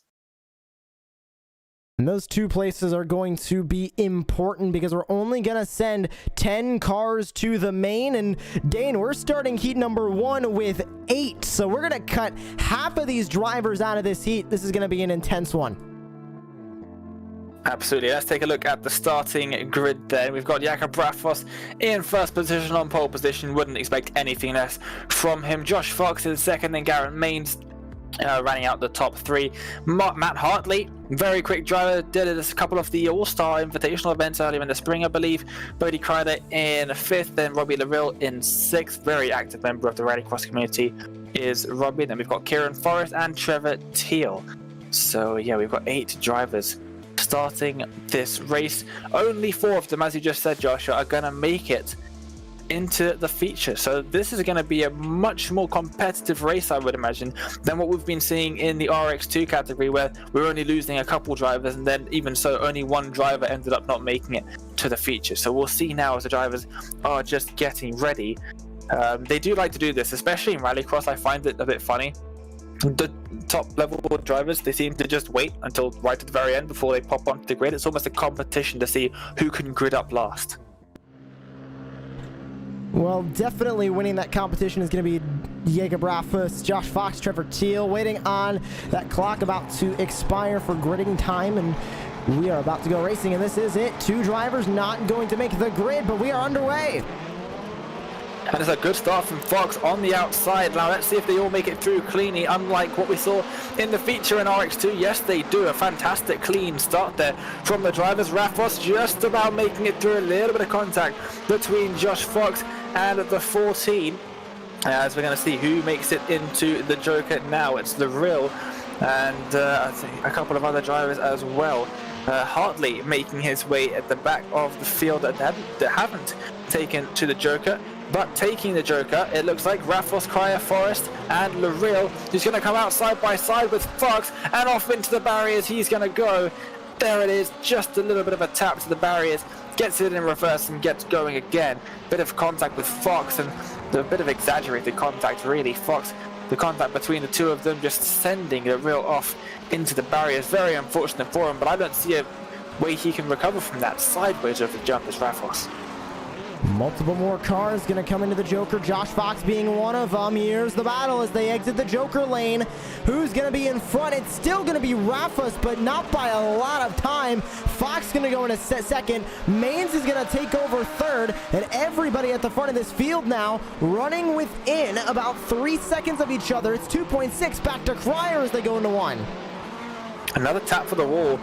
And those 2 places are going to be important, because we're only going to send 10 cars to the main. And Dane, we're starting heat number 1 with 8. So we're going to cut half of these drivers out of this heat. This is going to be an intense one. Absolutely. Let's take a look at the starting grid then. We've got Jakob Braffos in first position on pole position. Wouldn't expect anything less from him. Josh Fox in second, then Garrett Maines running out the top 3. Matt Hartley, very quick driver, did a couple of the All-Star Invitational events earlier in the spring, I believe. Bodie Kreider in 5th, then Robbie Larrill in 6th. Very active member of the Rallycross community is Robbie. Then we've got Kieran Forrest and Trevor Teal. So yeah, we've got 8 drivers starting this race. Only 4 of them, as you just said, Joshua, are going to make it into the feature. So this is going to be a much more competitive race, I would imagine, than what we've been seeing in the RX2 category, where we're only losing a couple drivers, and then even so, only 1 driver ended up not making it to the feature. So we'll see now as the drivers are just getting ready. They do like to do this, especially in Rallycross. I find it a bit funny. The top level drivers, they seem to just wait until right at the very end before they pop onto the grid. It's almost a competition to see who can grid up last. Well, definitely winning that competition is going to be Jakob Braffus, Josh Fox, Trevor Teal, waiting on that clock about to expire for gridding time, and we are about to go racing, and this is it. 2 drivers not going to make the grid, but we are underway. And it's a good start from Fox on the outside. Now let's see if they all make it through cleanly, unlike what we saw in the feature in RX2. Yes, they do. A fantastic clean start there from the drivers. Raffos just about making it through. A little bit of contact between Josh Fox and the 14. As we're going to see who makes it into the Joker now. It's the Rill and I think a couple of other drivers as well. Hartley making his way at the back of the field that haven't taken to the Joker. But taking the Joker, it looks like Raffos, Cryer, Forrest, and Larrill, who's going to come out side by side with Fox, and off into the barriers he's going to go. There it is, just a little bit of a tap to the barriers, gets it in reverse and gets going again. Bit of contact with Fox, and a bit of exaggerated contact really. Fox, the contact between the 2 of them, just sending Larrill off into the barriers. Very unfortunate for him, but I don't see a way he can recover from that sideways of the jump as Raffos. Multiple more cars going to come into the Joker, Josh Fox being one of them. Here's the battle as they exit the Joker lane. Who's going to be in front? It's still going to be Raffos, but not by a lot of time. Fox going to go into second. Maines is going to take over third, and everybody at the front of this field now running within about 3 seconds of each other. It's 2.6 back to Cryer as they go into 1. Another tap for the wall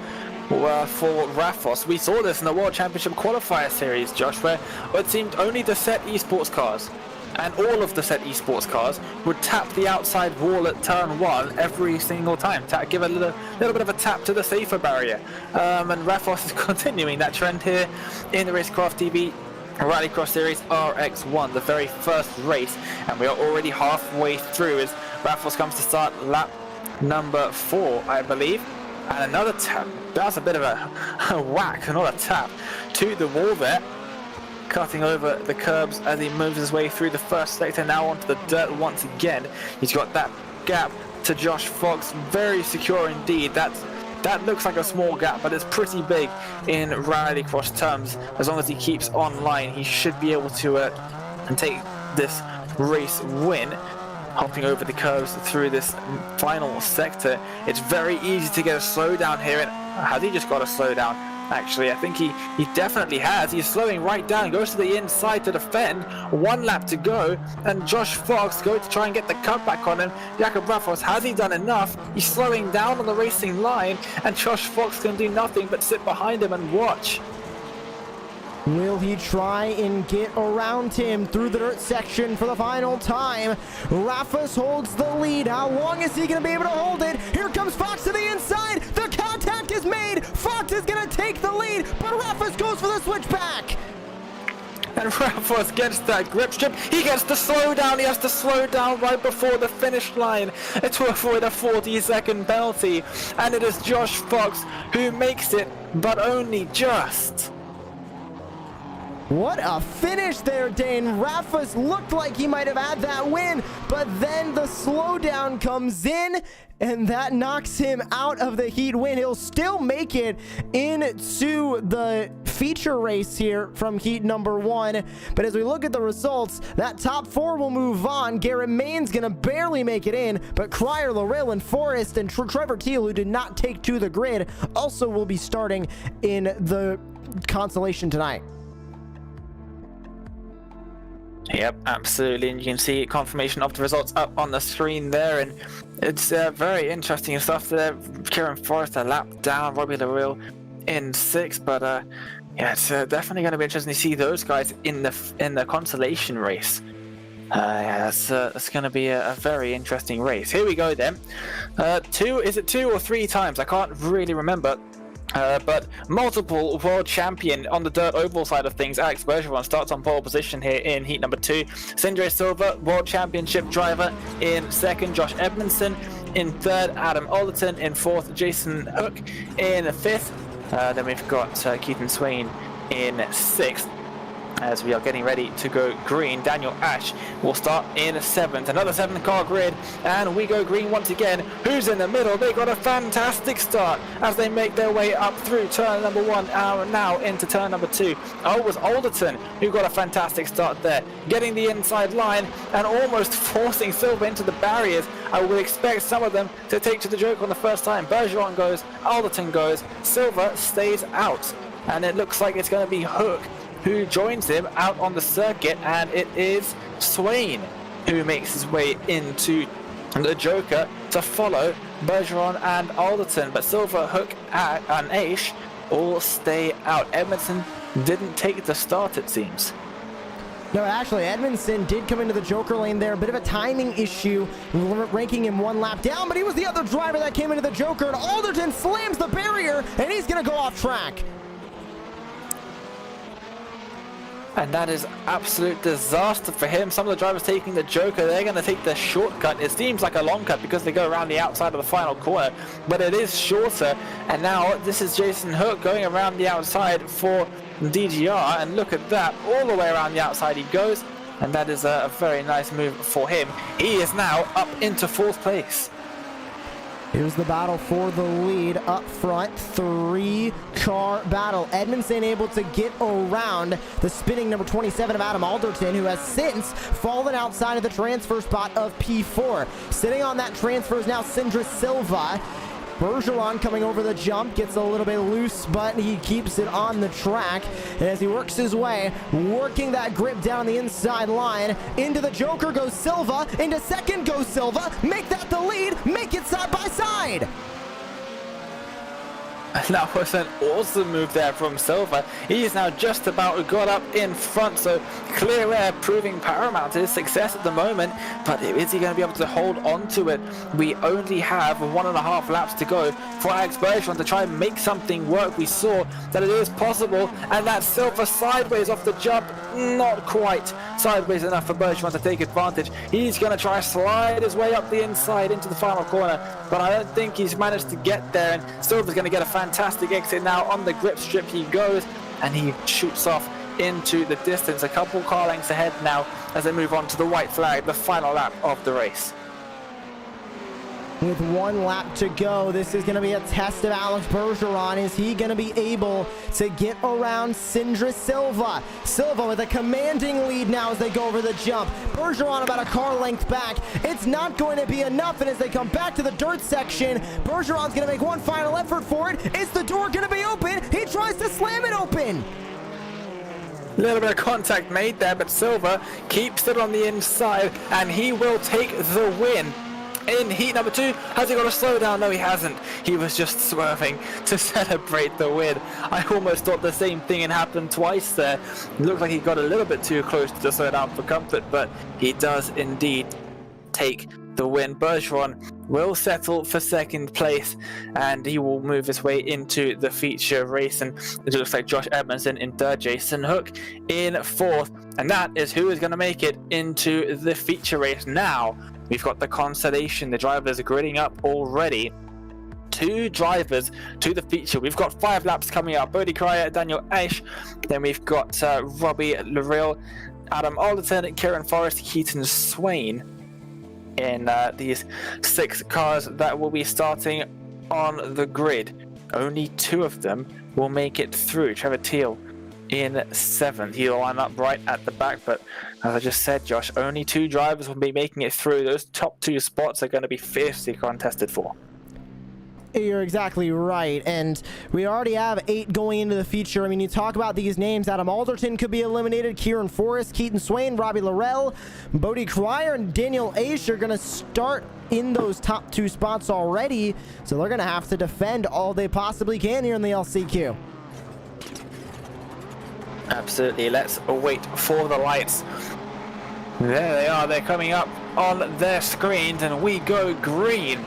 for Rafos. We saw this in the World Championship Qualifier Series, Josh, where it seemed only the set esports cars and all of the set esports cars would tap the outside wall at turn 1 every single time. Give a little bit of a tap to the safer barrier. And Rafos is continuing that trend here in the Racecraft TV Rallycross Series RX1, the very first race, and we are already halfway through as Rafos comes to start lap number 4, I believe. And another tap. That's a bit of a whack, not a tap, to the wall there. Cutting over the curbs as he moves his way through the first sector, now onto the dirt once again. He's got that gap to Josh Fox, very secure indeed. That looks like a small gap, but it's pretty big in Rallycross terms. As long as he keeps online, he should be able to take this race win. Hopping over the curves through this final sector, it's very easy to get a slowdown here. And has he just got a slowdown? Actually, I think he definitely has. He's slowing right down, goes to the inside to defend. 1 lap to go, and Josh Fox goes to try and get the cutback on him. Jakob Rafos, has he done enough? He's slowing down on the racing line, and Josh Fox can do nothing but sit behind him and watch. Will he try and get around him through the dirt section for the final time? Rafos holds the lead. How long is he going to be able to hold it? Here comes Fox to the inside. The contact is made. Fox is going to take the lead, but Rafos goes for the switchback. And Rafos gets that grip strip. He gets the slowdown. He has to slow down right before the finish line to avoid a 40-second penalty. And it is Josh Fox who makes it, but only just. What a finish there, Dane. Rafos looked like he might have had that win, but then the slowdown comes in, and that knocks him out of the heat win. He'll still make it into the feature race here from heat number 1, but as we look at the results, that top 4 will move on. Garrett Main's gonna barely make it in, but Cryer, Laurel, and Forrest, and Trevor Teal, who did not take to the grid, also will be starting in the consolation tonight. Yep, absolutely, and you can see confirmation of the results up on the screen there, and it's very interesting stuff there. Kieran Forrest a lap down, Robbie Laurel in 6th, but yeah, it's definitely going to be interesting to see those guys in the consolation race. Yeah, that's going to be a very interesting race. Here we go then. Is it 2 or 3 times? I can't really remember. But multiple world champion on the dirt oval side of things. Alex Bergeron starts on pole position here in heat number 2. Sindre Silva, world championship driver in 2nd. Josh Edmondson in 3rd. Adam Alderton in 4th. Jason Hook in 5th. Then we've got Keaton Swain in 6th. As we are getting ready to go green, Daniel Ash will start in 7th. Another 7-car grid, and we go green once again. Who's in the middle? They got a fantastic start as they make their way up through turn number 1, now into turn number 2. Oh, it was Alderton who got a fantastic start there, getting the inside line and almost forcing Silva into the barriers. I would expect some of them to take to the joke on the first time. Bergeron goes, Alderton goes, Silva stays out, and it looks like it's going to be Hook who joins him out on the circuit, and it is Swain who makes his way into the Joker to follow Bergeron and Alderton. But Silva, Hook, and Aish all stay out. Edmondson didn't take the start, it seems. No, actually, Edmondson did come into the Joker lane there. A bit of a timing issue, ranking him 1 lap down, but he was the other driver that came into the Joker, and Alderton slams the barrier, and he's going to go off track. And that is absolute disaster for him. Some of the drivers taking the Joker, they're going to take the shortcut. It seems like a long cut because they go around the outside of the final corner, but it is shorter. And now this is Jason Hook going around the outside for DGR, and look at that, all the way around the outside he goes, and that is a very nice move for him. He is now up into 4th place. Here's the battle for the lead up front. 3-car battle. Edmondson able to get around the spinning number 27 of Adam Alderton, who has since fallen outside of the transfer spot of P4. Sitting on that transfer is now Sindre Silva. Bergeron coming over the jump, gets a little bit loose, but he keeps it on the track. And as he works his way, working that grip down the inside line, into the Joker goes Silva, into 2nd goes Silva, make that the lead, make it side by side. And that was an awesome move there from Silva. He's now just about got up in front, so clear air proving paramount to his success at the moment. But is he going to be able to hold on to it? We only have 1.5 laps to go for Alex Bergeron to try and make something work. We saw that it is possible, and that Silva sideways off the jump, not quite sideways enough for Bergeron to take advantage. He's going to try to slide his way up the inside into the final corner, but I don't think he's managed to get there, and Silva's going to get a fantastic exit now. On the grip strip he goes, and he shoots off into the distance, a couple car lengths ahead now as they move on to the white flag, the final lap of the race. With 1 lap to go, this is going to be a test of Alex Bergeron. Is he going to be able to get around Sindra Silva? Silva with a commanding lead now as they go over the jump. Bergeron about a car length back. It's not going to be enough, and as they come back to the dirt section, Bergeron's going to make one final effort for it. Is the door going to be open? He tries to slam it open. A little bit of contact made there, but Silva keeps it on the inside, and he will take the win. In heat number 2, has he got to slow down? No, he hasn't. He was just swerving to celebrate the win. I almost thought the same thing had happened twice there. It looked like he got a little bit too close to slow down for comfort, but he does indeed take the win. Bergeron will settle for 2nd place, and he will move his way into the feature race, and it looks like Josh Edmondson in 3rd, Jason Hook in 4th, and that is who is going to make it into the feature race. Now we've got the consolation. The drivers are gridding up already. 2 drivers to the feature. We've got 5 laps coming up. Bodie Cryer, Daniel Aish. Then we've got Robbie Larill, Adam Alderton, Kieran Forrest, Keaton Swain in these 6 cars that will be starting on the grid. Only 2 of them will make it through. Trevor Teal in 7th. He'll line up right at the back, but as I just said, Josh, only 2 drivers will be making it through. Those top 2 spots are going to be fiercely contested for. You're exactly right, and we already have 8 going into the feature. I mean, you talk about these names. Adam Alderton could be eliminated, Kieran Forrest, Keaton Swain, Robbie Larill, Bodie Cryer, and Daniel Aish are going to start in those top 2 spots already, so they're going to have to defend all they possibly can here in the LCQ. Absolutely. Let's wait for the lights. There they are. They're coming up on their screens, and we go green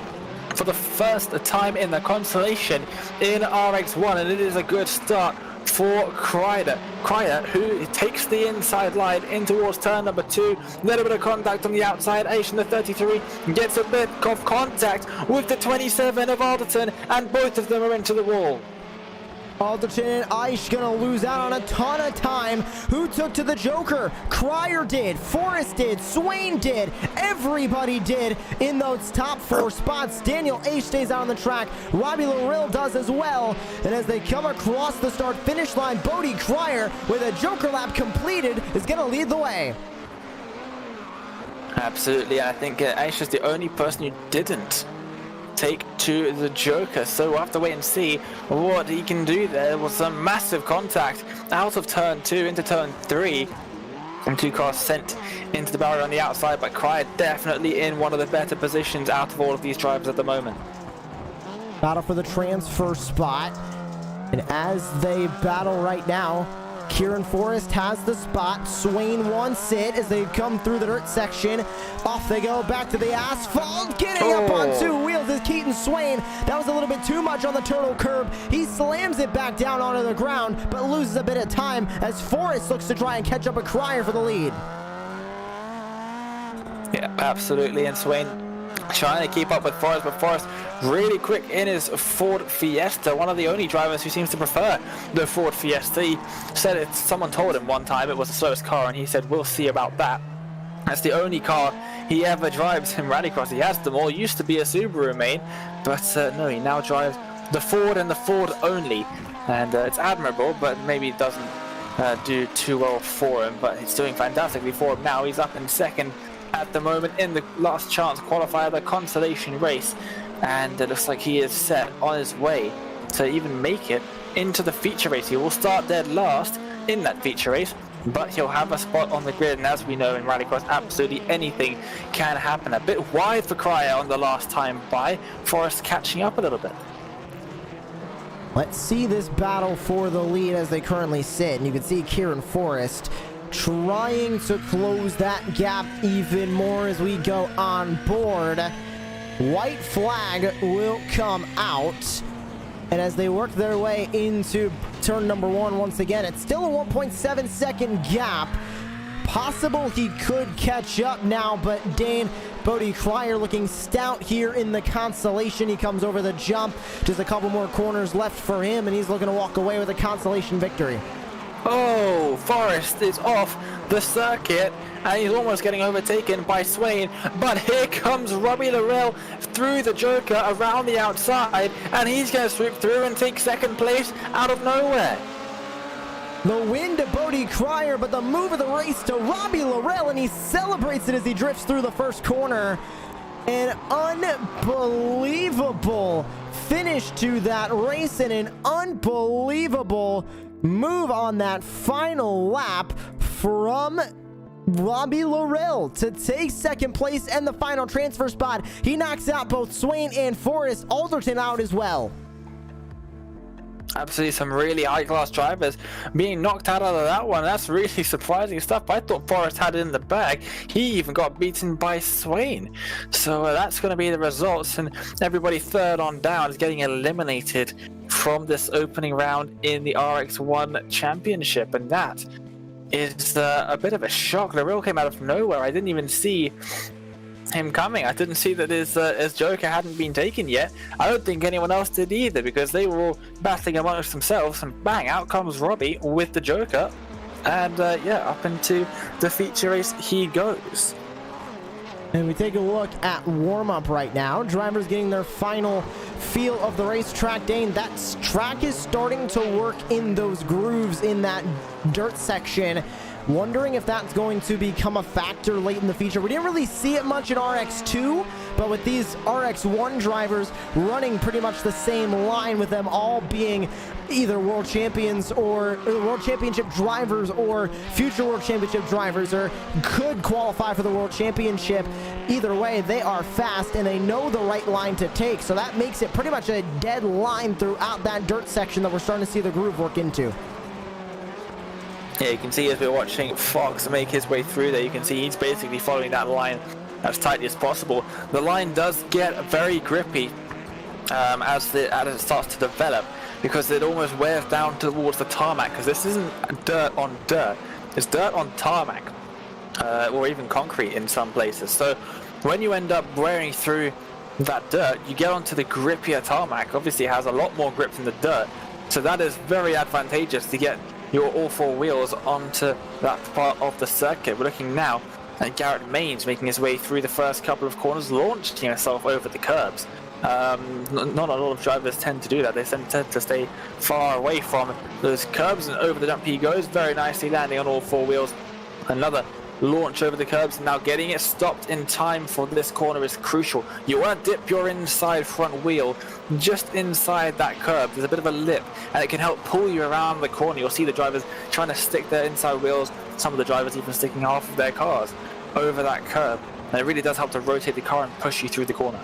for the first time in the consolation in RX1, and it is a good start for Kreider, who takes the inside line in towards turn number 2. Little bit of contact on the outside. Aish in the 33 gets a bit of contact with the 27 of Alderton, and both of them are into the wall. Alderton and Aish gonna lose out on a ton of time. Who took to the Joker? Cryer did, Forrest did, Swain did, everybody did in those top 4 spots. Daniel Aish stays out on the track, Robbie Larill does as well, and as they come across the start finish line, Bodie Cryer with a Joker lap completed is gonna lead the way. Absolutely, I think Aish is the only person who didn't take to the Joker, so we'll have to wait and see what he can do. There was some massive contact out of turn 2 into turn 3, and 2 cars sent into the barrier on the outside, but Cryer definitely in one of the better positions out of all of these drivers at the moment. Battle for the transfer spot, and as they battle right now, Kieran Forrest has the spot. Swain wants it as they come through the dirt section. Off they go, back to the asphalt. Getting up on 2 wheels is Keaton Swain. That was a little bit too much on the turtle curb. He slams it back down onto the ground, but loses a bit of time as Forrest looks to try and catch up a Cryer for the lead. Yeah, absolutely, and Swain trying to keep up with Forrest, but Forrest really quick in his Ford Fiesta, one of the only drivers who seems to prefer the Ford Fiesta. He said someone told him one time it was the slowest car, and he said, we'll see about that. That's the only car he ever drives in Rallycross. He has them all. Used to be a Subaru main, but no, he now drives the Ford and the Ford only, and it's admirable, but maybe it doesn't do too well for him, but it's doing fantastically for him now. He's up in 2nd at the moment in the last chance qualifier, the consolation race, and it looks like he is set on his way to even make it into the feature race. He will start dead last in that feature race, but he'll have a spot on the grid, and as we know in Rallycross, absolutely anything can happen. A bit wide for Cryer on the last time by. Forrest catching up a little bit. Let's see this battle for the lead as they currently sit. And you can see Kieran Forrest trying to close that gap even more as we go on board. White flag will come out. And as they work their way into turn number 1 once again, it's still a 1.7 second gap. Possible he could catch up now, but Dane Bodie Cryer looking stout here in the consolation. He comes over the jump. Just a couple more corners left for him, and he's looking to walk away with a consolation victory. Oh, Forrest is off the circuit, and he's almost getting overtaken by Swain. But here comes Robbie Laurel through the Joker around the outside, and he's going to swoop through and take second place out of nowhere. The win to Bodie Cryer, but the move of the race to Robbie Laurel, and he celebrates it as he drifts through the first corner. An unbelievable finish to that race, and an unbelievable move on that final lap from Robbie Laurel to take second place and the final transfer spot. He knocks out both Swain and Forrest Alderton out as well. Absolutely, some really high-class drivers being knocked out of that one. That's really surprising stuff. I thought Forrest had it in the bag. He even got beaten by Swain. So that's going to be the results, and everybody third on down is getting eliminated from this opening round in the RX1 Championship, and that is a bit of a shock. The real came out of nowhere. I didn't even see him coming. I didn't see that his Joker hadn't been taken yet. I don't think anyone else did either, because they were all battling amongst themselves, and bang, out comes Robbie with the Joker, and yeah, up into the feature race he goes. And we take a look at warm-up right now. Drivers getting their final feel of the racetrack. Dane, that track is starting to work in those grooves in that dirt section. Wondering if that's going to become a factor late in the feature. We didn't really see it much in RX2, but with these RX1 drivers running pretty much the same line, with them all being either world champions or world championship drivers or future world championship drivers, or could qualify for the world championship. Either way, they are fast and they know the right line to take, so that makes it pretty much a dead line throughout that dirt section that we're starting to see the groove work into. Yeah, you can see as we're watching Fox make his way through there, you can see he's basically following that line as tightly as possible. The line does get very grippy as it starts to develop, because it almost wears down towards the tarmac, because this isn't dirt on dirt, it's dirt on tarmac, or even concrete in some places. So when you end up wearing through that dirt, you get onto the grippier tarmac. Obviously it has a lot more grip than the dirt, so that is very advantageous to get your all four wheels onto that part of the circuit. We're looking now at Garrett Maines making his way through the first couple of corners, launching himself over the curbs. Not a lot of drivers tend to do that. They tend to stay far away from those curbs, and over the jump he goes, very nicely landing on all four wheels. Another launch over the curbs. Now getting it stopped in time for this corner is crucial. You want to dip your inside front wheel just inside that curb. There's a bit of a lip, and it can help pull you around the corner. You'll see the drivers trying to stick their inside wheels, some of the drivers even sticking half of their cars over that curb, and it really does help to rotate the car and push you through the corner.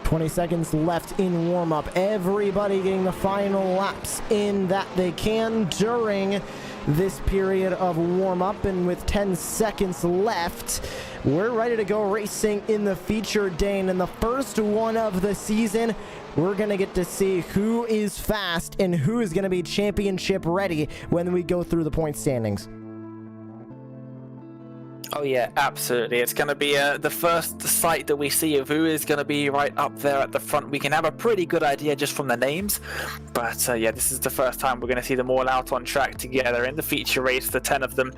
20 seconds left in warm-up. Everybody getting the final laps in that they can during this period of warm-up, and with 10 seconds left, we're ready to go racing in the feature, Dane. And the first one of the season, we're going to get to see who is fast and who is going to be championship ready when we go through the point standings. Oh yeah, absolutely. It's going to be the first sight that we see of who is going to be right up there at the front. We can have a pretty good idea just from the names, but yeah, this is the first time we're going to see them all out on track together in the feature race, the 10 of them,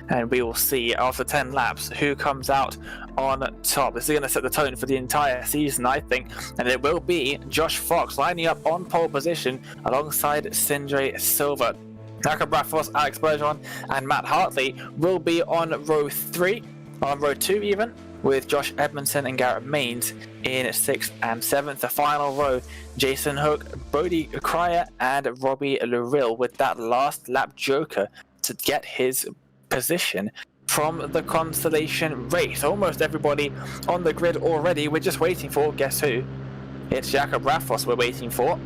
and we will see after 10 laps who comes out on top. This is going to set the tone for the entire season, I think, and it will be Josh Fox lining up on pole position alongside Sindre Silva. Jakob Raffos, Alex Bergeron, and Matt Hartley will be on row 3, on row 2 even, with Josh Edmondson and Garrett Maines in 6th and 7th. The final row, Jason Hook, Bodie Cryer, and Robbie Laurel with that last lap joker to get his position from the consolation race. Almost everybody on the grid already. We're just waiting for, guess who? It's Jakob Raffos we're waiting for.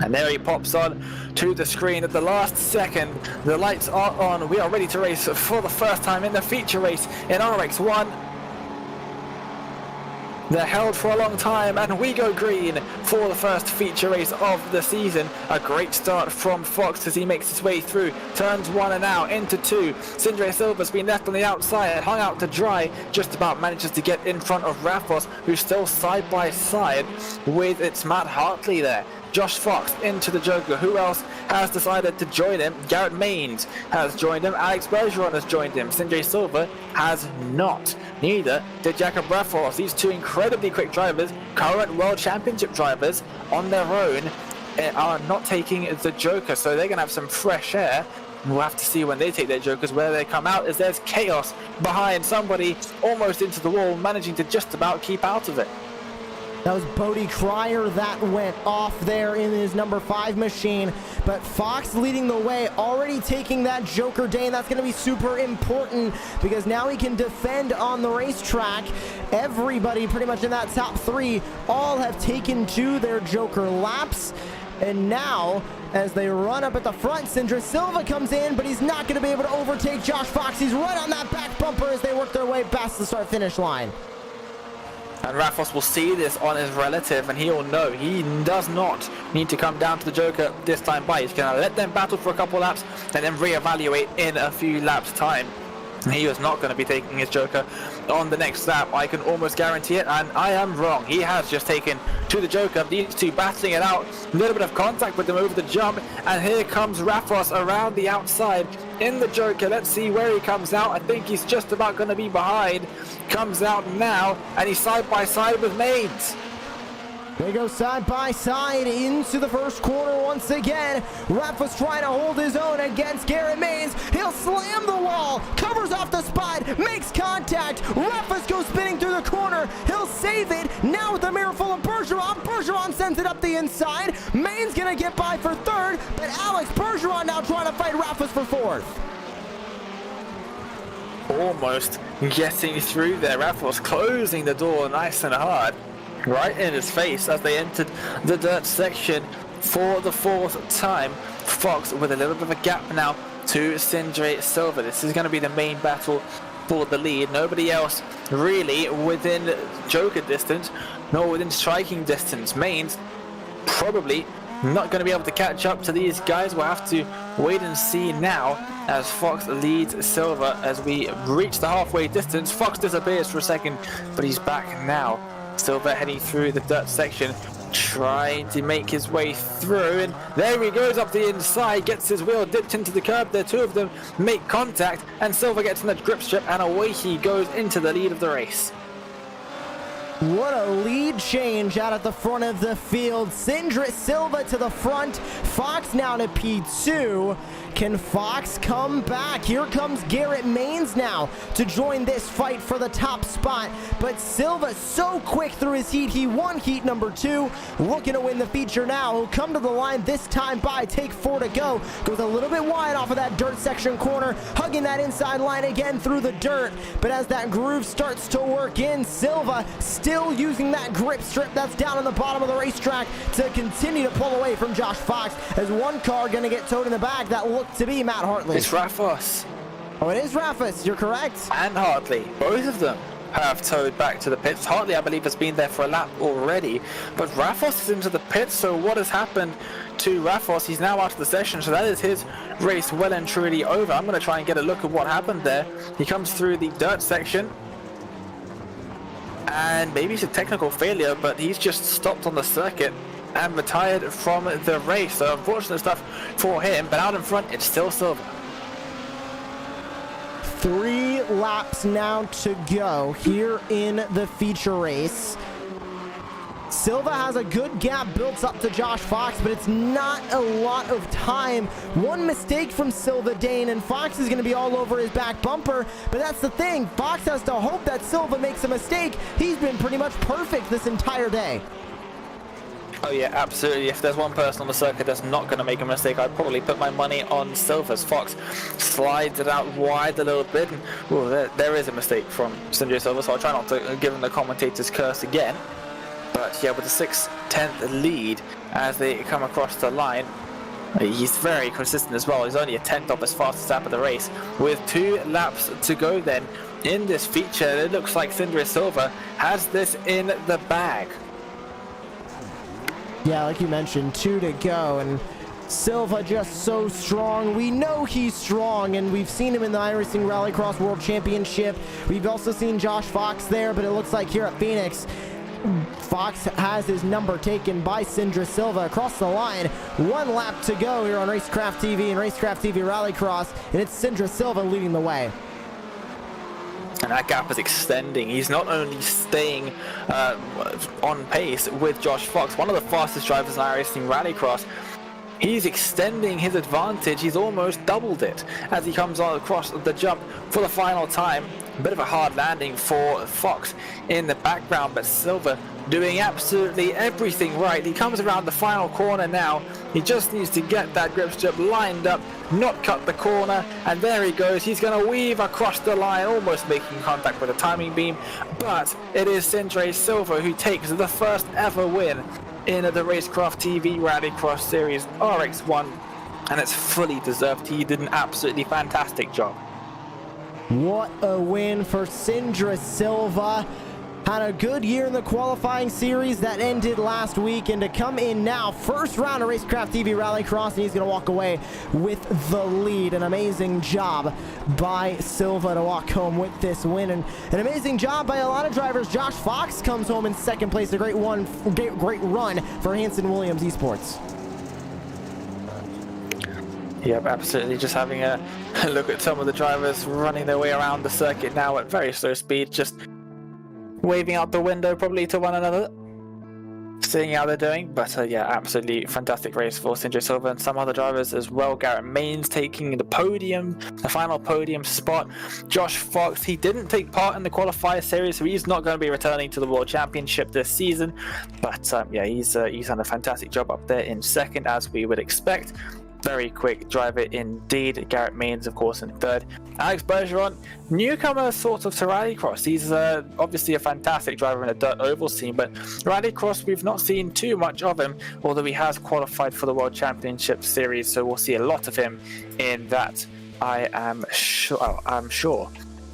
And there he pops on to the screen at the last second. The lights are on. We are ready to race for the first time in the feature race in RX1. They're held for a long time, and we go green for the first feature race of the season. A great start from Fox as he makes his way through turns 1 and out into 2. Sindre Silva's been left on the outside, hung out to dry, just about manages to get in front of Rafos, who's still side by side with its Matt Hartley there. Josh Fox into the Joker. Who else has decided to join him? Garrett Maines has joined him. Alex Bergeron has joined him. Sindre Silva has not. Neither did Jakob Rafos. These two incredibly quick drivers, current World Championship drivers, on their own are not taking the Joker. So they're going to have some fresh air. We'll have to see when they take their Jokers where they come out, as there's chaos behind somebody almost into the wall, managing to just about keep out of it. That was Bodie Cryer that went off there in his number 5 machine, but Fox leading the way, already taking that Joker Dane. That's going to be super important because now he can defend on the racetrack. Everybody pretty much in that top 3 all have taken to their Joker laps. And now, as they run up at the front, Sindre Silva comes in, but he's not going to be able to overtake Josh Fox. He's right on that back bumper as they work their way past the start-finish line. And Rafos will see this on his relative, and he'll know he does not need to come down to the Joker this time by. He's going to let them battle for a couple laps and then reevaluate in a few laps' time. He is not going to be taking his Joker on the next lap. I can almost guarantee it, and I am wrong. He has just taken to the Joker. These two battling it out. A little bit of contact with them over the jump, and here comes Rafos around the outside in the Joker. Let's see where he comes out. I think he's just about going to be behind. Comes out now, and he's side by side with Maines. They go side by side into the first corner once again. Rafos trying to hold his own against Garrett Maines. He'll slam the wall, covers off the spot, makes contact. Rafos goes spinning through the corner. He'll save it. Now with the mirror full of Bergeron. Bergeron sends it up the inside. Maines gonna get by for 3rd, but Alex Bergeron now trying to fight Rafos for 4th. Almost getting through there. Rafos closing the door nice and hard, right in his face as they entered the dirt section for the 4th time. Fox with a little bit of a gap now to Sindre Silva. This is going to be the main battle for the lead. Nobody else really within Joker distance, nor within striking distance. Maines probably not going to be able to catch up to these guys. We'll have to wait and see now as Fox leads Silva as we reach the halfway distance. Fox disappears for a second, but he's back now. Silva heading through the dirt section, trying to make his way through, and there he goes up the inside, gets his wheel dipped into the curb. The two of them make contact, and Silva gets in the grip strip, and away he goes into the lead of the race. What a lead change out at the front of the field. Sindre Silva to the front. Fox now to P2. Can Fox come back? Here comes Garrett Maines now to join this fight for the top spot. But Silva so quick through his heat. He won heat number 2. Looking to win the feature now. He'll come to the line this time by. Take 4 to go. Goes a little bit wide off of that dirt section corner. Hugging that inside line again through the dirt. But as that groove starts to work in, Silva still using that grip strip that's down on the bottom of the racetrack to continue to pull away from Josh Fox, as one car going to get towed in the back. That looked to be Matt Hartley. It's Rafos. Oh, it is Rafos. You're correct. And Hartley. Both of them have towed back to the pits. Hartley, I believe, has been there for a lap already, but Rafos is into the pits. So what has happened to Rafos? He's now out of the session, so that is his race well and truly over. I'm going to try and get a look at what happened there. He comes through the dirt section, and maybe it's a technical failure, but he's just stopped on the circuit and retired from the race. So unfortunate stuff for him, but out in front it's still Silva. 3 laps now to go here in the feature race. Silva has a good gap built up to Josh Fox, but it's not a lot of time. One mistake from Silva Dane, and Fox is going to be all over his back bumper. But that's the thing. Fox has to hope that Silva makes a mistake. He's been pretty much perfect this entire day. Oh yeah, absolutely. If there's one person on the circuit that's not going to make a mistake, I'd probably put my money on Silva's. Fox slides it out wide a little bit, and there is a mistake from Sindre Silva, so I'll try not to give him the commentator's curse again. But yeah, with the 6/10 lead, as they come across the line. He's very consistent as well. He's only a 10th off his fastest lap of the race. With 2 laps to go then in this feature, it looks like Sindre Silva has this in the bag. Yeah, like you mentioned, 2 to go, and Silva just so strong. We know he's strong, and we've seen him in the iRacing Rallycross World Championship. We've also seen Josh Fox there, but it looks like here at Phoenix, Fox has his number taken by Sindre Silva across the line. 1 lap to go here on Racecraft TV and Racecraft TV Rallycross, and it's Sindre Silva leading the way. And that gap is extending. He's not only staying on pace with Josh Fox, one of the fastest drivers in iRacing Rallycross. He's extending his advantage. He's almost doubled it as he comes on across the jump for the final time. A bit of a hard landing for Fox in the background, but Silva doing absolutely everything right. He comes around the final corner now. He just needs to get that grip strip lined up, not cut the corner, and there he goes. He's going to weave across the line, almost making contact with the timing beam, but it is Sindre Silva who takes the first ever win in the Racecraft TV Rallycross Series RX1, and it's fully deserved. He did an absolutely fantastic job. What a win for Sindre Silva. Had a good year in the qualifying series that ended last week, and to come in now, first round of Racecraft TV Rallycross, and he's going to walk away with the lead. An amazing job by Silva to walk home with this win, and an amazing job by a lot of drivers. Josh Fox comes home in second place. A great run for Hanson Williams Esports. Yep, absolutely. Just having a look at some of the drivers running their way around the circuit now at very slow speed, just waving out the window probably to one another, seeing how they're doing. But yeah, absolutely fantastic race for Sindre Silva and some other drivers as well. Garrett Maines taking the podium, the final podium spot. Josh Fox, he didn't take part in the qualifier series, so he's not going to be returning to the World Championship this season. But yeah, he's done a fantastic job up there in second, as we would expect. Very quick driver indeed. Garrett Maines, of course, in third. Alex Bergeron, newcomer sort of to Rallycross. He's obviously a fantastic driver in the dirt oval scene, but Rallycross, we've not seen too much of him, although he has qualified for the World Championship Series, so we'll see a lot of him in that, I am sure.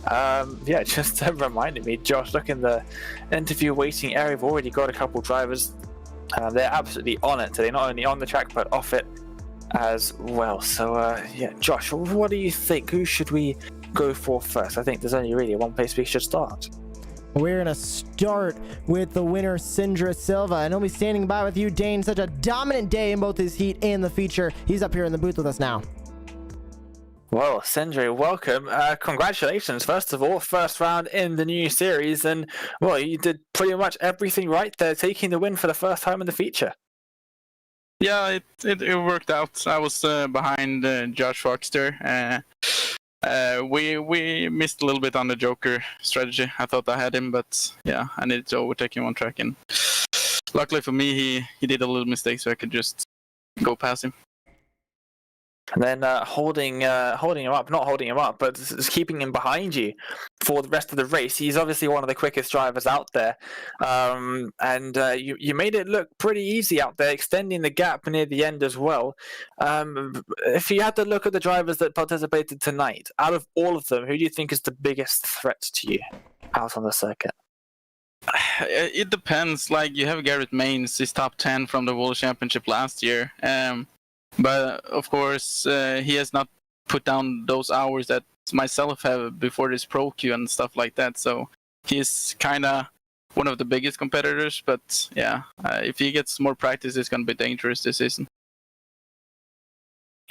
Yeah, just reminded me, Josh, look in the interview waiting area. We've already got a couple drivers. They're absolutely on it today, not only on the track, but off it as well. So yeah, Josh, what do you think? Who should we go for first? I think there's only really one place we should start. We're gonna start with the winner, Sindre Silva, and he'll be standing by with you, Dane. Such a dominant day in both his heat and the feature. He's up here in the booth with us now. Well, Sindre, welcome. Congratulations, first of all, first round in the new series, and well, you did pretty much everything right there, taking the win for the first time in the feature. Yeah, it worked out. I was behind Josh Fox there. We missed a little bit on the Joker strategy. I thought I had him, but yeah, I needed to overtake him on track. And luckily for me, he did a little mistake, so I could just go past him. And then holding him up, not holding him up, but just keeping him behind you for the rest of the race. He's obviously one of the quickest drivers out there. And you made it look pretty easy out there, extending the gap near the end as well. If you had to look at the drivers that participated tonight, out of all of them, who do you think is the biggest threat to you out on the circuit? It depends. Like, you have Garrett Maines, he's top 10 from the World Championship last year. But of course, he has not put down those hours that myself have before this pro queue and stuff like that. So he's kind of one of the biggest competitors. But yeah, if he gets more practice, it's going to be dangerous this season.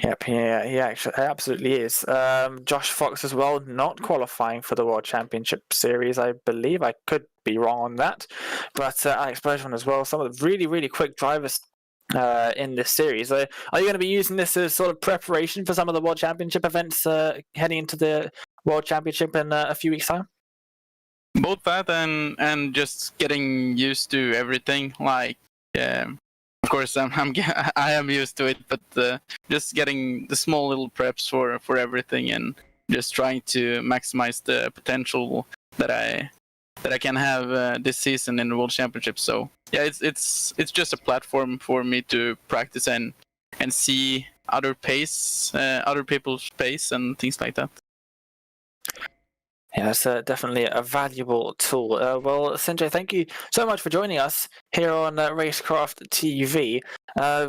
Yep, yeah, he actually absolutely is. Josh Fox as well, not qualifying for the World Championship Series, I believe. I could be wrong on that. But Alex Bergeron as well, some of the really, really quick drivers in this series. Are you going to be using this as sort of preparation for some of the World Championship events heading into the World Championship in a few weeks' time? Both that and just getting used to everything. Like, of course, I am used to it, but just getting the small little preps for everything and just trying to maximize the potential that I can have this season in the World Championship. So yeah, it's just a platform for me to practice and see other people's pace and things like that. Yeah, that's definitely a valuable tool. Well, Sanjay, thank you so much for joining us here on Racecraft TV.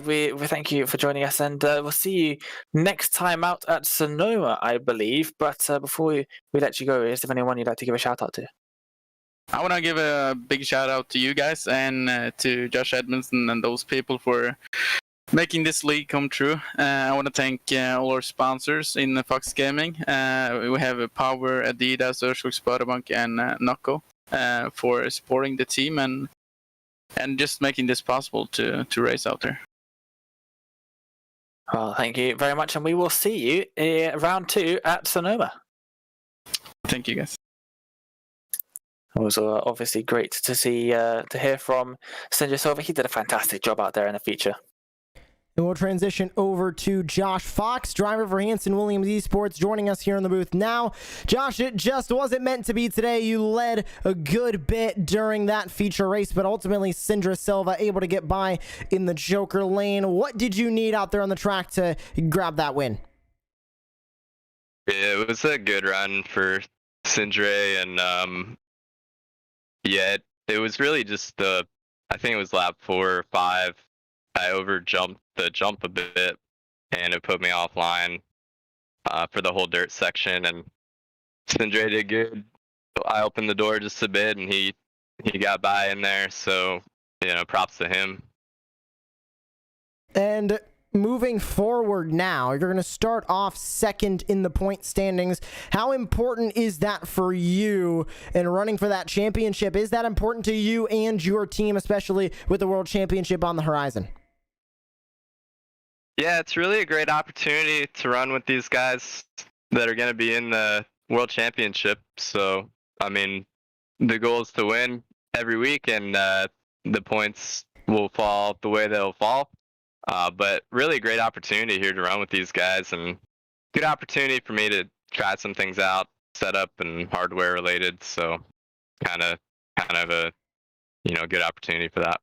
We thank you for joining us, and we'll see you next time out at Sonoma, I believe. But before we let you go, is there anyone you'd like to give a shout out to? I want to give a big shout out to you guys and to Josh Edmondson and those people for making this league come true. I want to thank all our sponsors in Fox Gaming. We have Power, Adidas, Örskog Sparbank, and Nocco for supporting the team and just making this possible to race out there. Well, thank you very much, and we will see you in round 2 at Sonoma. Thank you, guys. It was obviously great to see to hear from Sanjay Silva. He did a fantastic job out there in the feature. And we'll transition over to Josh Fox, driver for Hanson Williams Esports, joining us here in the booth now. Josh, it just wasn't meant to be today. You led a good bit during that feature race, but ultimately Sindra Silva able to get by in the Joker lane. What did you need out there on the track to grab that win? It was a good run for Sindre, and yeah, it was really just I think it was lap 4 or 5. I overjumped the jump a bit, and it put me offline for the whole dirt section. And Sindre did good. I opened the door just a bit, and he got by in there. So props to him. And moving forward now, you're going to start off second in the point standings. How important is that for you in running for that championship? Is that important to you and your team, especially with the World Championship on the horizon? Yeah, it's really a great opportunity to run with these guys that are going to be in the World Championship. So, I mean, the goal is to win every week, and the points will fall the way they'll fall. But really a great opportunity here to run with these guys, and good opportunity for me to try some things out, setup and hardware related. So, kind of a good opportunity for that.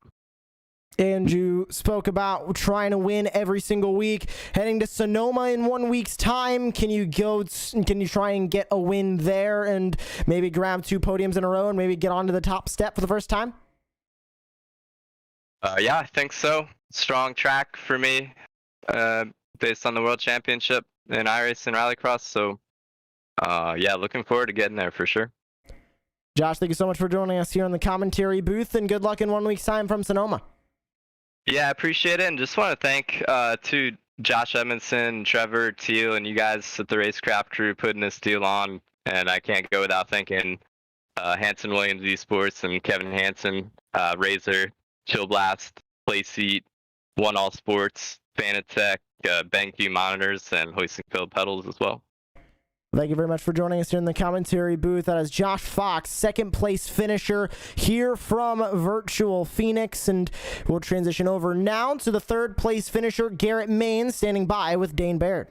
And you spoke about trying to win every single week, heading to Sonoma in 1 week's time. Can you try and get a win there and maybe grab 2 podiums in a row and maybe get onto the top step for the first time? Yeah, I think so. Strong track for me, based on the World Championship in iRacing Rallycross. So, yeah, looking forward to getting there for sure. Josh, thank you so much for joining us here in the commentary booth, and good luck in 1 week's time from Sonoma. Yeah, I appreciate it, and just want to thank to Josh Edmondson, Trevor, Teal, and you guys at the Racecraft crew putting this deal on. And I can't go without thanking Hanson Williams Esports and Kevin Hansen, Razor, Chill Blast, Playseat, One All Sports, Fanatec, BenQ Monitors, and Hoisting Field Pedals as well. Thank you very much for joining us here in the commentary booth. That is Josh Fox, second place finisher here from Virtual Phoenix. And we'll transition over now to the third place finisher, Garrett Main, standing by with Dane Baird.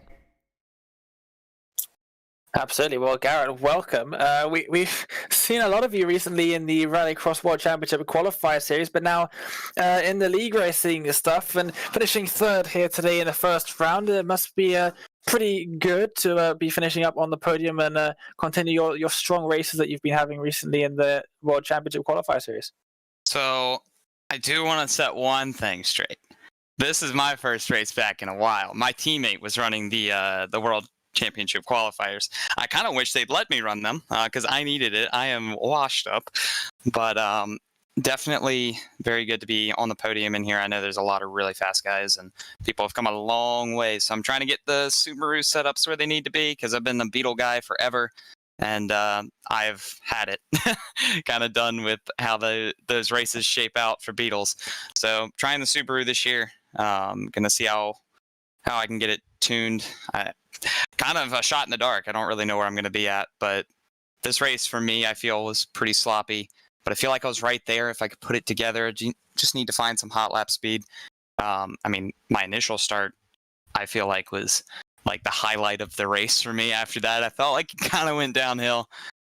Absolutely. Well, Garrett, welcome. We've seen a lot of you recently in the Rallycross World Championship qualifier series, but now in the league racing stuff, and finishing third here today in the first round. It must be pretty good to be finishing up on the podium and continue your strong races that you've been having recently in the World Championship qualifier series. So I do want to set one thing straight. This is my first race back in a while. My teammate was running the World Championship qualifiers. I kind of wish they'd let me run them because I needed it. I am washed up, but definitely very good to be on the podium in here. I know there's a lot of really fast guys and people have come a long way, so I'm trying to get the Subaru setups where they need to be because I've been the Beetle guy forever, and I've had it kind of done with how those races shape out for Beetles. So trying the Subaru this year, gonna see how I can get it tuned. Kind of a shot in the dark. I don't really know where I'm going to be at, but this race for me, I feel, was pretty sloppy, but I feel like I was right there. If I could put it together, just need to find some hot lap speed. I mean, my initial start, I feel like was like the highlight of the race for me. After that, I felt like it kind of went downhill,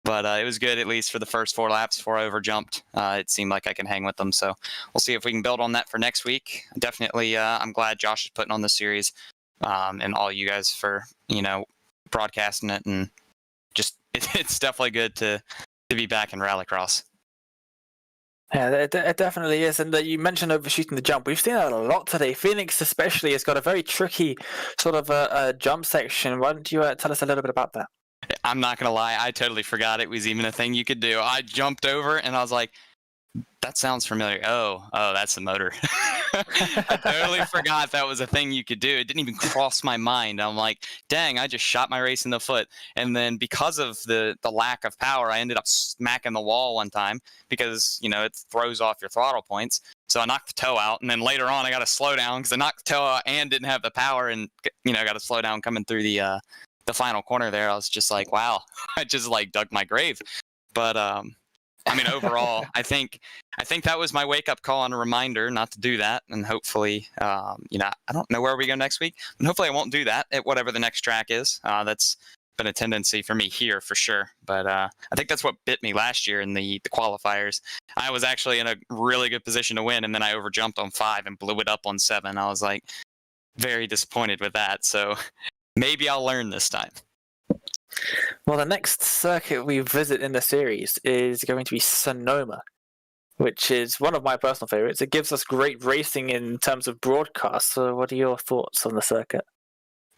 But it was good, at least for the first 4 laps before I overjumped. It seemed like I can hang with them. So we'll see if we can build on that for next week. Definitely, I'm glad Josh is putting on this series, and all you guys for, broadcasting it. And just, it's definitely good to be back in Rallycross. Yeah, it definitely is. And you mentioned overshooting the jump. We've seen that a lot today. Phoenix especially has got a very tricky sort of a jump section. Why don't you tell us a little bit about that? I'm not going to lie. I totally forgot it was even a thing you could do. I jumped over and I was like, that sounds familiar. Oh, that's the motor. I totally forgot that was a thing you could do. It didn't even cross my mind. I'm like, dang, I just shot my race in the foot. And then because of the lack of power, I ended up smacking the wall one time because, it throws off your throttle points. So I knocked the toe out. And then later on, I got to slow down because I knocked the toe out and didn't have the power. And, got to slow down coming through the final corner there. I was just like, wow, I just dug my grave. But, overall, I think that was my wake-up call and a reminder not to do that. And hopefully, I don't know where we go next week. And hopefully I won't do that at whatever the next track is. That's been a tendency for me here for sure. But I think that's what bit me last year in the qualifiers. I was actually in a really good position to win, and then I overjumped on 5 and blew it up on 7. I was very disappointed with that. So maybe I'll learn this time. Well, the next circuit we visit in the series is going to be Sonoma, which is one of my personal favorites. It gives us great racing in terms of broadcast. So what are your thoughts on the circuit?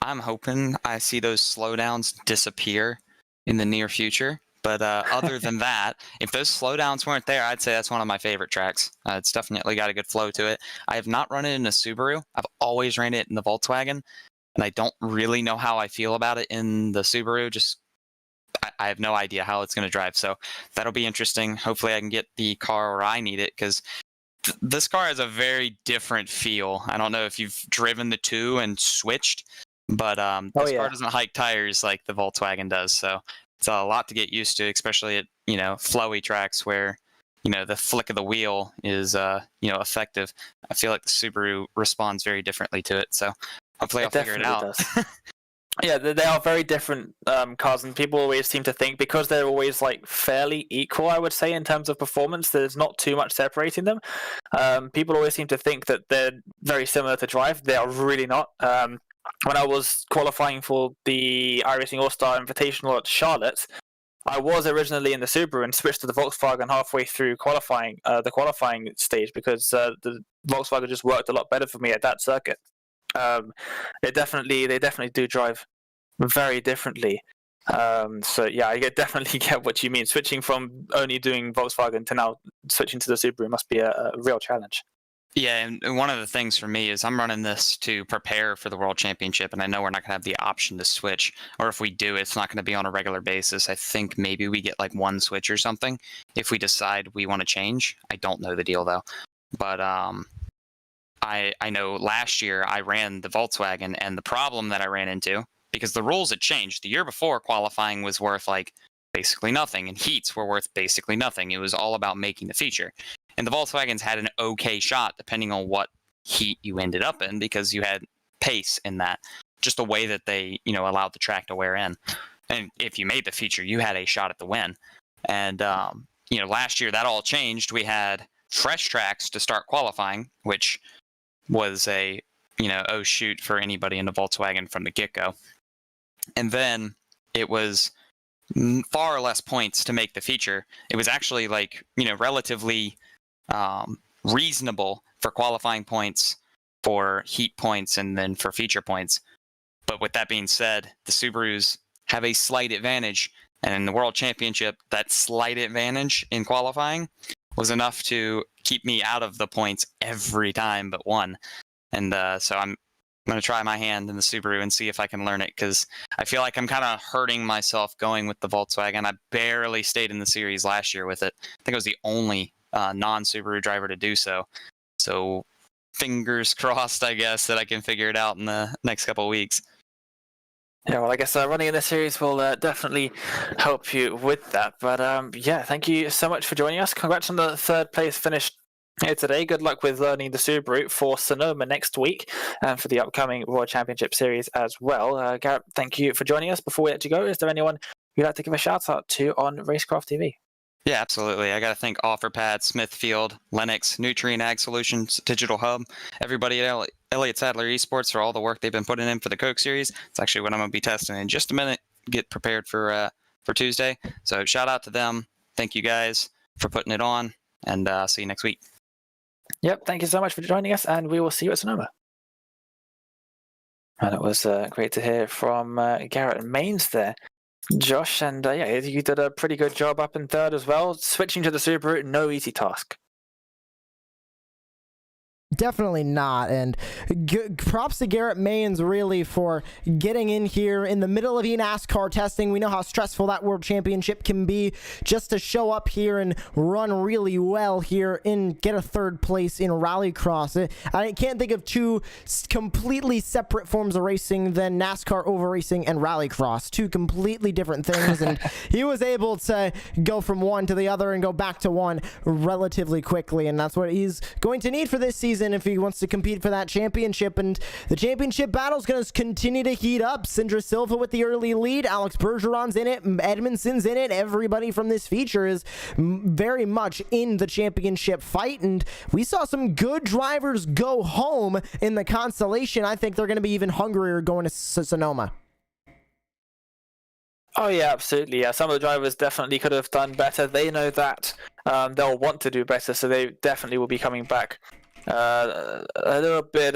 I'm hoping I see those slowdowns disappear in the near future. But other than that, if those slowdowns weren't there, I'd say that's one of my favorite tracks. It's definitely got a good flow to it. I have not run it in a Subaru. I've always ran it in the Volkswagen. And I don't really know how I feel about it in the Subaru. I have no idea how it's going to drive. So that'll be interesting. Hopefully I can get the car where I need it, because this car has a very different feel. I don't know if you've driven the 2 and switched, but this car doesn't hike tires like the Volkswagen does. So it's a lot to get used to, especially at, flowy tracks where, the flick of the wheel is, effective. I feel like the Subaru responds very differently to it. So hopefully I'll figure it out. Yeah, they are very different cars, and people always seem to think because they're always fairly equal, I would say, in terms of performance, there's not too much separating them. People always seem to think that they're very similar to drive. They are really not. When I was qualifying for the iRacing All-Star Invitational at Charlotte, I was originally in the Subaru and switched to the Volkswagen halfway through the qualifying stage, because the Volkswagen just worked a lot better for me at that circuit. They definitely do drive very differently. So yeah, I definitely get what you mean. Switching from only doing Volkswagen to now switching to the Subaru must be a real challenge. Yeah, and one of the things for me is I'm running this to prepare for the World Championship, and I know we're not going to have the option to switch, or if we do, it's not going to be on a regular basis. I think maybe we get one switch or something if we decide we want to change. I don't know the deal though, but I know last year I ran the Volkswagen, and the problem that I ran into, because the rules had changed. The year before, qualifying was worth basically nothing, and heats were worth basically nothing. It was all about making the feature. And the Volkswagens had an okay shot depending on what heat you ended up in, because you had pace in that, just the way that they, allowed the track to wear in. And if you made the feature, you had a shot at the win. And, last year that all changed. We had fresh tracks to start qualifying, which was a, oh shoot for anybody in the Volkswagen from the get-go. And then it was far less points to make the feature. It was actually relatively reasonable for qualifying points, for heat points, and then for feature points. But with that being said, the Subarus have a slight advantage, and in the World Championship, that slight advantage in qualifying was enough to keep me out of the points every time but one. And so I'm going to try my hand in the Subaru and see if I can learn it, because I feel like I'm kind of hurting myself going with the Volkswagen. I barely stayed in the series last year with it. I think I was the only non-Subaru driver to do so. So fingers crossed, I guess, that I can figure it out in the next couple of weeks. Yeah, well, I guess running in the series will definitely help you with that. But yeah, thank you so much for joining us. Congrats on the 3rd place finish here today. Good luck with learning the Subaru for Sonoma next week and for the upcoming World Championship Series as well. Garrett, thank you for joining us. Before we let you go, is there anyone you'd like to give a shout out to on Racecraft TV? Yeah, absolutely. I got to thank OfferPad, Smithfield, Lennox, Nutrien Ag Solutions, Digital Hub, everybody at Elliott Sadler Esports for all the work they've been putting in for the Coke Series. It's actually what I'm going to be testing in just a minute. Get prepared for Tuesday. So shout out to them. Thank you guys for putting it on, and see you next week. Yep, thank you so much for joining us, and we will see you at Sonoma. And it was great to hear from Garrett and Mains there, Josh, and yeah, you did a pretty good job up in third as well. Switching to the Subaru, no easy task. Definitely not, and props to Garrett Mains really for getting in here in the middle of NASCAR testing. We know how stressful that World Championship can be, just to show up here and run really well here and get a third place in Rallycross. I can't think of two completely separate forms of racing than NASCAR over racing and Rallycross. Two completely different things, and he was able to go from one to the other and go back to one relatively quickly, and that's what he's going to need for this season if he wants to compete for that championship. And the championship battle is going to continue to heat up. Sindra Silva with the early lead, Alex Bergeron's in it, Edmondson's in it. Everybody from this feature is very much in the championship fight, and we saw some good drivers go home in the consolation. I think they're going to be even hungrier going to Sonoma. Oh yeah, absolutely. Yeah, some of the drivers definitely could have done better. They know that they'll want to do better, so they definitely will be coming back a little bit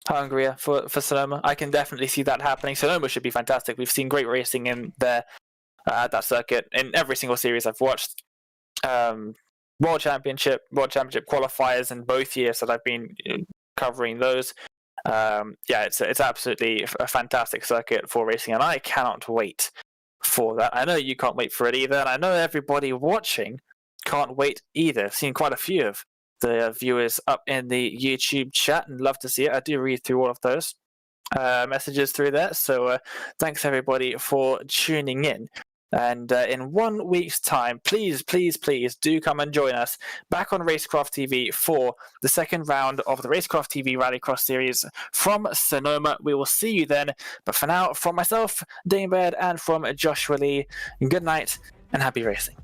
hungrier for Sonoma. I can definitely see that happening. Sonoma should be fantastic. We've seen great racing in there at that circuit in every single series I've watched. World Championship qualifiers in both years that I've been covering those. Yeah, it's absolutely a fantastic circuit for racing, and I cannot wait for that. I know you can't wait for it either, and I know everybody watching can't wait either. I've seen quite a few of the viewers up in the YouTube chat and love to see it. I do read through all of those messages through there, so thanks everybody for tuning in. And in 1 week's time, please do come and join us back on Racecraft TV for the second round of the Racecraft TV Rallycross series from Sonoma. We will see you then. But for now, from myself, Dane Baird, and from Joshua Lee, good night and happy racing.